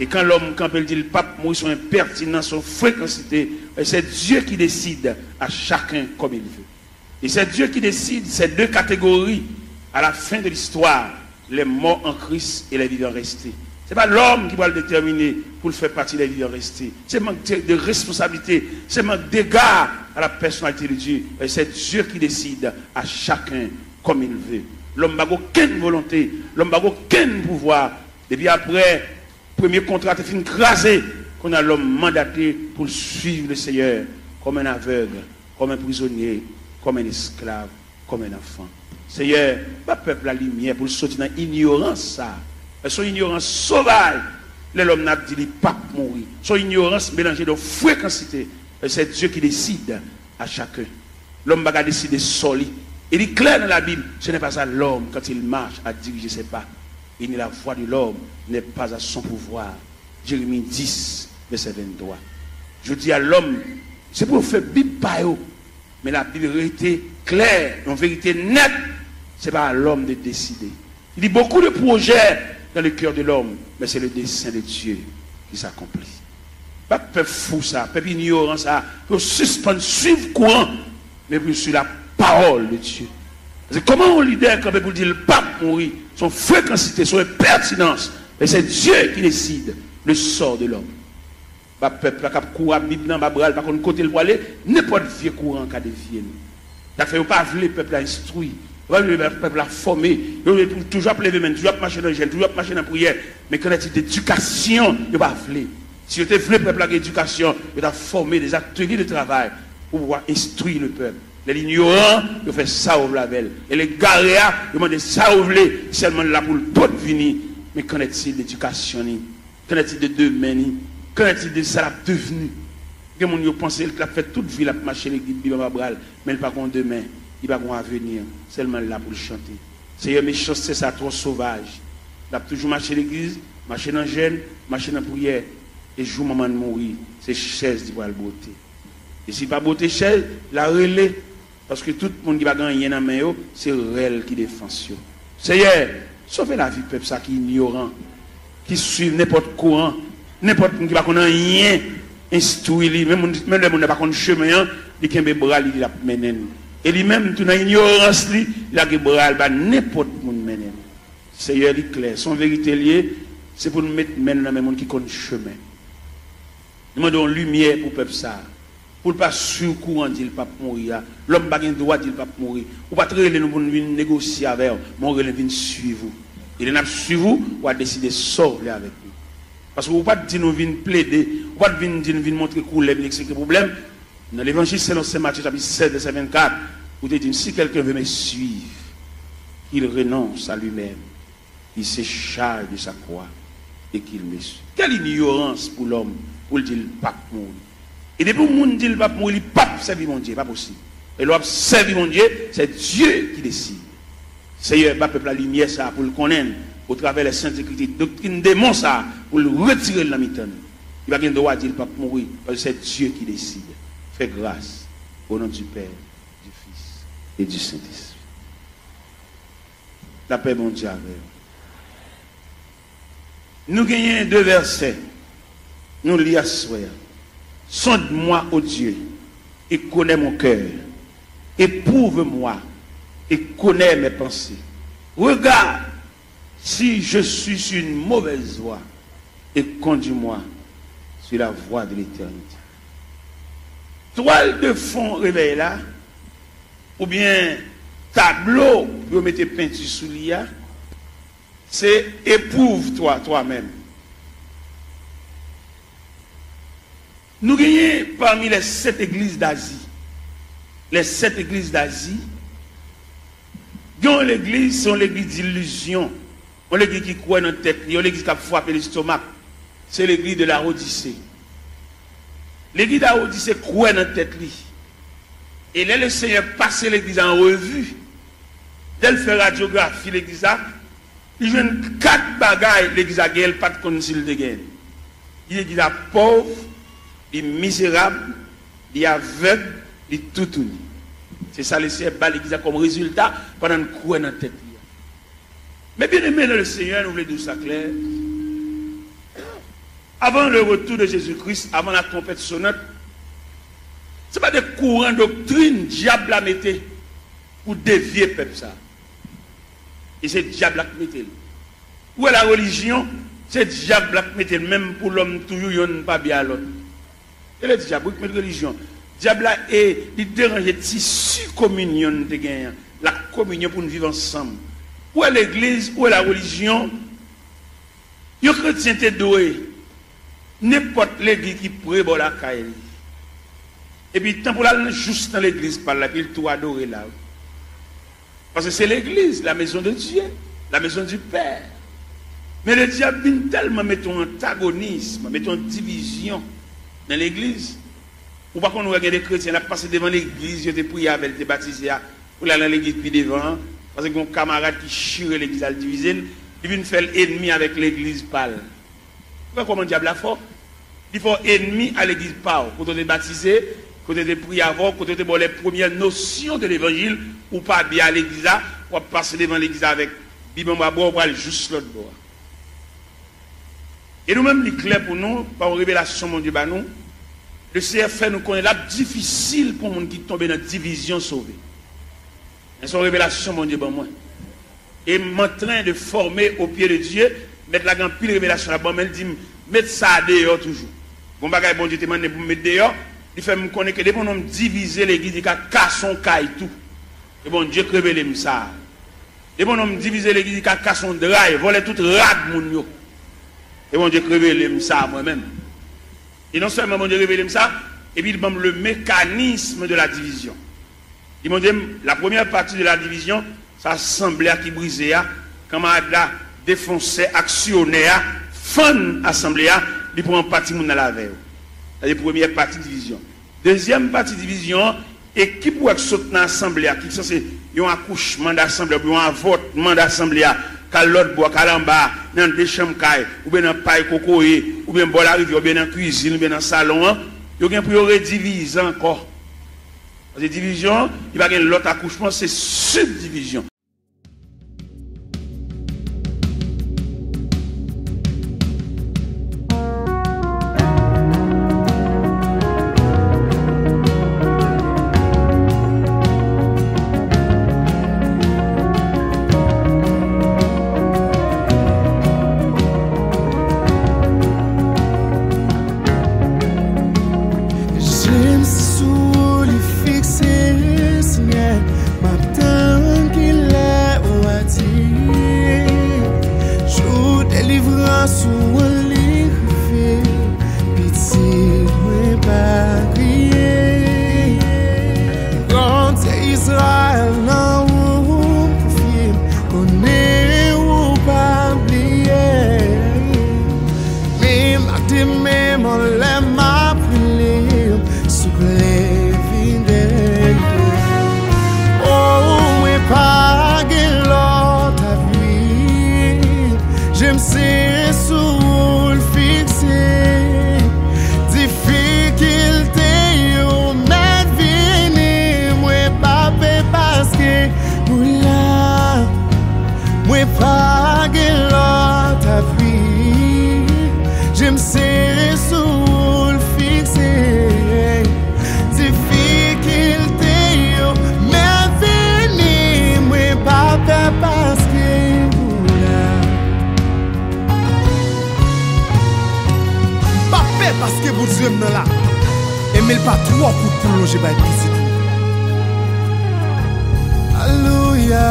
Et quand l'homme, quand il dit le pape mourir, son impertinence, son fréquencité, c'est Dieu qui décide à chacun comme il veut. Et c'est Dieu qui décide ces deux catégories à la fin de l'histoire, les morts en Christ et les vivants restés. Ce n'est pas l'homme qui va le déterminer pour le faire partie des vivants restés. C'est manque de responsabilité, c'est manque d'égard à la personnalité de Dieu. Et c'est Dieu qui décide à chacun comme il veut. L'homme n'a aucune volonté, l'homme n'a aucun pouvoir. Et puis après, premier contrat est fini crasé, qu'on a l'homme mandaté pour suivre le Seigneur comme un aveugle, comme un prisonnier, comme un esclave, comme un enfant. Seigneur, pas peuple la lumière pour sortir dans l'ignorance ça. Son ignorance sauvage, l'homme n'a dit qu'il pas mourir. Son ignorance mélangée de fréquencité. C'est Dieu qui décide à chacun. L'homme va décider seul. Il est clair dans la Bible, ce n'est pas ça l'homme quand il marche à diriger ses pas. Et la voix de l'homme n'est pas à son pouvoir. Jérémie 10, verset 23. Je dis à l'homme, c'est pour faire Bible par eux. Mais la Bible était claire, en vérité nette. Ce n'est pas à l'homme de décider. Il y a beaucoup de projets dans le cœur de l'homme, mais c'est le dessein de Dieu qui s'accomplit. Pas peuple fou ça, peuple ignorant ça, pour suspendre, suivre courant, mais pour sur la parole de Dieu. C'est comment on leader quand pour dire le pape mourir, son fréquencité, son pertinence, mais c'est Dieu qui décide le sort de l'homme. Pas peuple qui court Bible dans Babral, par contre côté le aller, n'importe vieux courant qui a dévié. Ça fait pas le peuple à instruire. Le peuple a formé, toujours lever main, toujours marcher dans le gel, toujours marcher dans la prière. Mais quand il y a d'éducation, il ne va pas vouloir. Si vous voulez le peuple à l'éducation, il va former des ateliers de travail pour pouvoir instruire le peuple. Les ignorants, ils font ça au blavel. Et les garéas, ils demandent ça au blé, seulement là pour le tout venir. Mais qu'en est-il d'éducation? Qu'en est-il de demain? Qu'en est-il de ça devenu? Que mon yo pense qu'il a fait toute vie, il a marché l'église Babral, mais il n'a pas demain. Il va avoir un avenir, seulement là pour le chanter. Seigneur, mes choses, c'est ça, trop sauvage. Il a toujours marché l'église, marché dans le gel, marché dans la prière, et jour maman de mourir, c'est chaise qui va le beauté. Et si pas beauté chaise, la relais, parce que tout le monde qui va gagner dans la main, c'est elle qui défend. Seigneur, sauvez la vie peuple ça qui est ignorant, qui suit n'importe courant, n'importe qui va connaître rien, instruit, même le monde n'a pas connaître chemin, il qui a bras, il a mené. Et lui-même, tout dans l'ignorance, il a des bras, n'importe qui mène. Seigneur, il est clair. Son vérité liée, c'est pour nous mettre maintenant dans le monde qui connaît le chemin. Nous demandons lumière pour le peuple ça. Pour ne pas sur courant, dit le pape mourir. L'homme n'a pas le droit, dit le pape mourir. Ou pas très nous pour venir négocier avec vous, mais on va venir suivre vous. Et nous suivre vous, on va décider de sortir avec nous. Parce que vous ne pouvez pas dire nous venir plaider, vous ne pouvez pas dire nous venir montrer couleur, expliquer le problème. Dans l'évangile selon Saint Matthieu, chapitre 7, verset 24, vous dites si quelqu'un veut me suivre, qu'il renonce à lui-même, il se charge de sa croix et qu'il me suit. Quelle ignorance pour l'homme pour dire le pape mourir. Et depuis que le monde dit le pape mourir, le pape servir mon Dieu, pas possible. Et l'homme servir mon Dieu, c'est Dieu qui décide. Seigneur, pas peuple la lumière ça pour le connaître au travers des saintes écritures, doctrine démon ça pour le retirer de la mitane. Il va pas droit dire le pape mourir parce que c'est Dieu qui décide. Fais grâce au nom du Père, du Fils et du Saint-Esprit. La paix mondiale. Nous gagnons 2 versets. Nous lisons ce soir. Sonde-moi, ô Dieu, et connais mon cœur. Éprouve-moi et connais mes pensées. Regarde si je suis sur une mauvaise voie et conduis-moi sur la voie de l'éternité. Toile de fond réveille là, ou bien tableau pour mettre peinture sous l'IA, c'est éprouve-toi toi-même. Nous gagnons parmi les 7 églises d'Asie. Les 7 églises d'Asie, l'église, c'est l'église d'illusion. On l'église qui croit dans la tête, on l'église qui a frappé l'estomac. C'est l'église de la Odyssée. L'église de la Odyssée croit dans la tête. Et là, le Seigneur passe l'église en revue. Dès qu'il fait radiographie, l'église a, il joue 4 bagailles, l'église a gagné, pas de concile de gain. Il est pauvre, il est misérable, il est aveugle, il est tout uni. C'est ça le Seigneur bat l'église comme résultat pendant une croix dans la tête. Mais bien aimé le Seigneur, nous voulons dire ça clair. Avant le retour de Jésus-Christ, avant la trompette sonnante, ce n'est pas des courants doctrine diable a metté pour dévier le peuple ça. Et c'est diable qui mettait. Où est la religion? C'est diable qui mettait, même pour l'homme toujours, il n'y a pas bien à l'autre. Et le diable qui met la religion. Diable est il dérange le tissu communion de gagnant, la communion pour nous vivre ensemble. Où est l'église, où est la religion? Les chrétiens étaient doués. N'importe l'église qui pourrait boire la caille. Et puis, tant pour aller juste dans l'église par là, il tout adoré là. Parce que c'est l'église, la maison de Dieu, la maison du Père. Mais le diable vient tellement mettre un antagonisme, mettre une division dans l'église. Ou pas qu'on regarde des chrétiens, là, passer devant l'église, je te prie avec, te baptisé, ou là dans l'église puis devant, parce que mon camarade qui chire l'église à le diviser, il vient faire l'ennemi avec l'église pâle. Comment le diable a fort? Il faut ennemi à l'église pâle. Quand on est baptisé, quand on est prié avant, quand on est bon les premières notions de l'évangile, ou pas bien à l'église là, ou passer devant l'église avec Bible bois, ou aller juste l'autre bois. Et nous-mêmes, il est clair pour nous, par une révélation, mon Dieu, bah nous, le Seigneur fait nous connaître là difficile pour les gens qui tombent dans la division sauvée. C'est une révélation, mon Dieu, bon moi. Et en train de former au pied de Dieu, mettre la grande pile révélation là-bas, mais il dit, mettre ça dehors toujours. Bon bagage, bon Dieu te demande pour mettre dehors, il fait me connaître que dès qu'on diviser l'église, il a cassé son caille tout. Et bon Dieu révèle ça. Dès qu'on diviser l'église, il a cassé son drive, voler toute rade mon yo. Et bon Dieu révèle ça moi-même. Et non seulement mon Dieu révèle ça, et puis il donne le mécanisme de la division. Il m'a dit, la première partie de la division, ça semblait qui brisait, quand on a défoncé, actionné, fan assemblée, il prend partie de la veille. C'est la première partie de division. Deuxième partie de division, et qui pourrait sauter dans l'assemblée, qui sont un accouchement d'assemblée, un votement d'assemblée, qu'à l'autre bois, qu'à l'en-bas, dans des chambres, ou bien dans le paille cocoé, ou bien dans la rivière, ou bien dans la cuisine, ou bien dans le salon, il y a pour rediviser encore. Parce que division, il va y avoir l'autre accouchement, c'est subdivision. Fixer, Seigneur, ma tante qui pas l'autre appui. J'aime serrer sous le fixé. Difficulté, mais venez, moi pas faire parce que vous là. Pas faire parce que vous êtes là. Et mais pas trop pour plonger par ici. Alléluia.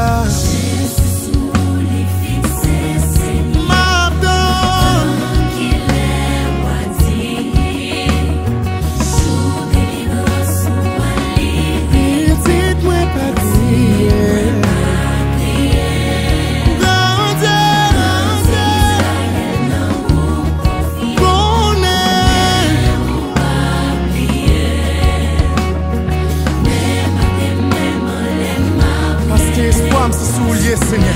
Seigneur.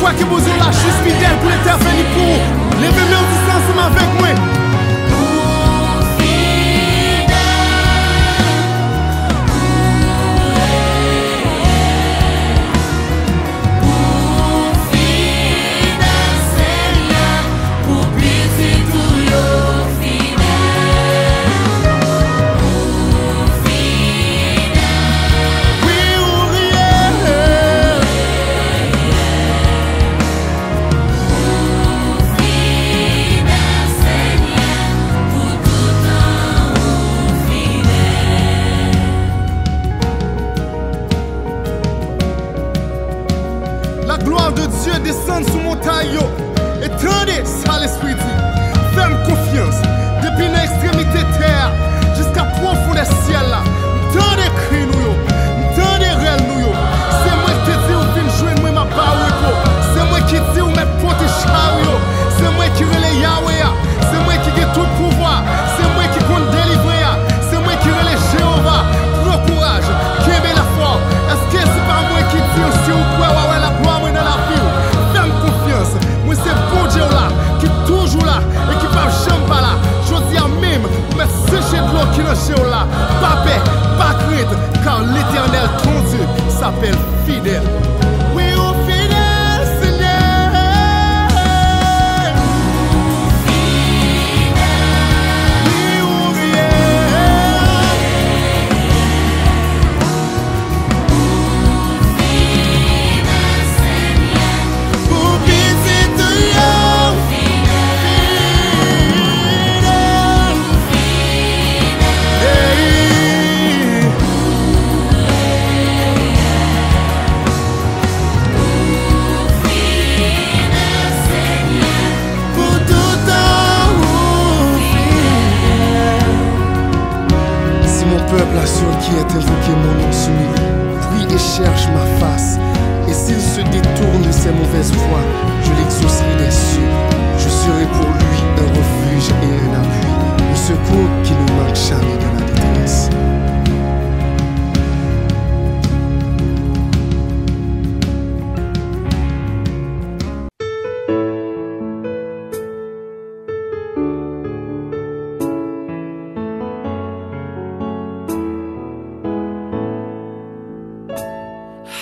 Que vous avez la juste fidèle pour l'intervenir pour lever mes distances avec moi. Descendre sous mon taillot et tendez ça l'esprit dit. Fais-moi confiance depuis l'extrémité terre jusqu'à profond des ciels là. Tendez cri nous, tendez réel nous. C'est moi qui dis ou fin jouer moi ma barrière. C'est moi qui dis ou mes potes chariot. C'est moi qui relais Yahweh. C'est moi qui ai tout pouvoir. C'est moi qui compte délivrer. C'est moi qui relais Jéhovah. Prends courage, qui aime la foi. Est-ce que c'est pas moi qui dis aussi ou quoi ouais la gloire dans la vie? Moi c'est bon Dieu là, qui est toujours là et qui ne va jamais pas là. Je dis à même, mais sécher de l'eau qui est chez là. Pas paix, pas crainte, car l'éternel ton Dieu s'appelle fidèle. Oui, au fidèle Seigneur. Oui, au peuple qui est invoqué mon nom s'humilie, prie et cherche ma face. Et s'il se détourne de ses mauvaises voies, je l'exaucerai des cieux. Je serai pour lui un refuge et un appui, un secours qui ne manque jamais dans la détresse.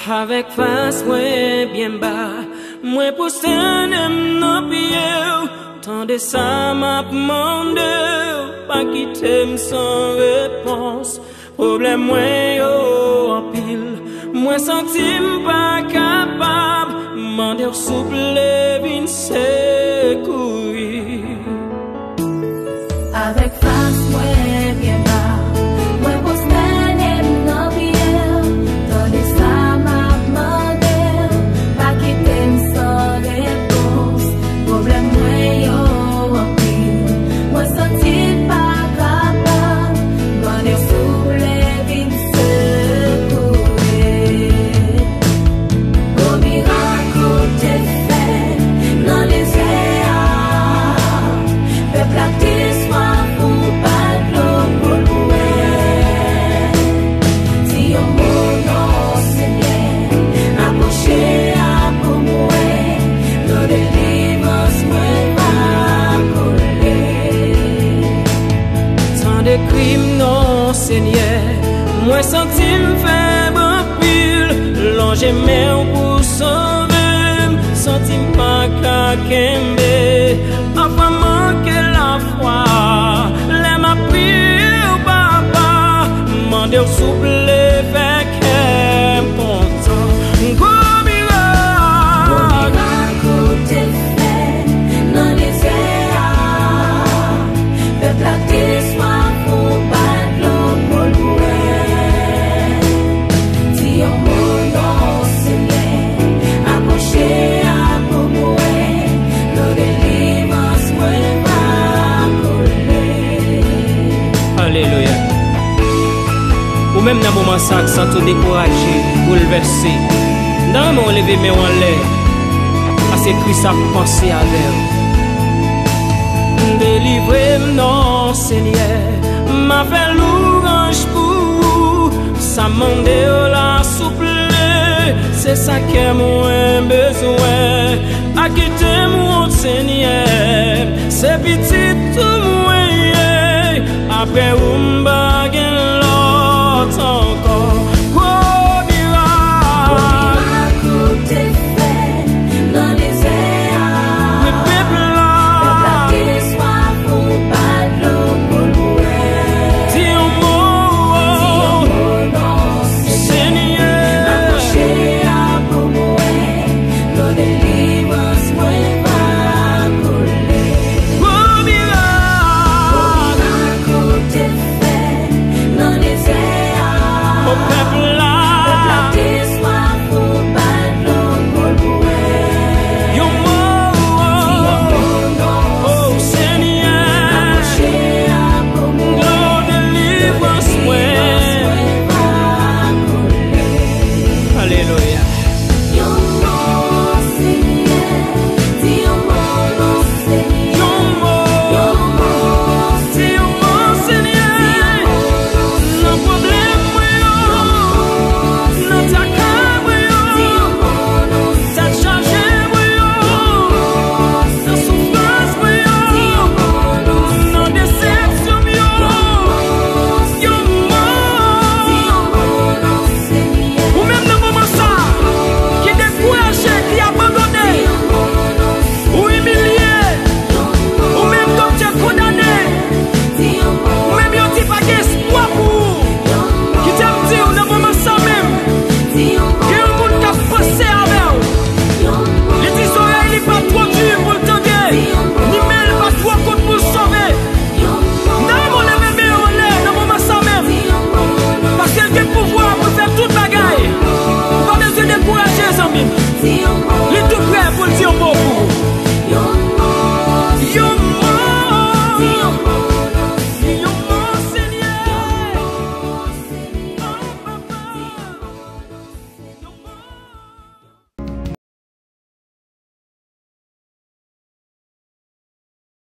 Avec face moi bien bas, moi pousse nos pieds, tant de ça m'a demandé, pas quitter sans réponse. Problème moi yo en pile, moi senti pas capable, demander souple vin secourir. Avec face moi bien bas, moi pousse nos pieds, tant de ça Secourir. chercher mais pour sauver, senti pas qu'à kembe, après manquer la foi, les m'a prié au papa, mandé au souple avec un content. Alléluia. Ou même dans le moment ça, sans tout décourager, bouleversé, dans mon lever mais en l'air, parce que Christ a pensé à l'heure. Délivrez-moi, non, Seigneur, m'a fait louange pour ça monde la souple, c'est ça que moi besoin. À quitter mon Seigneur, c'est petit tout moi. Après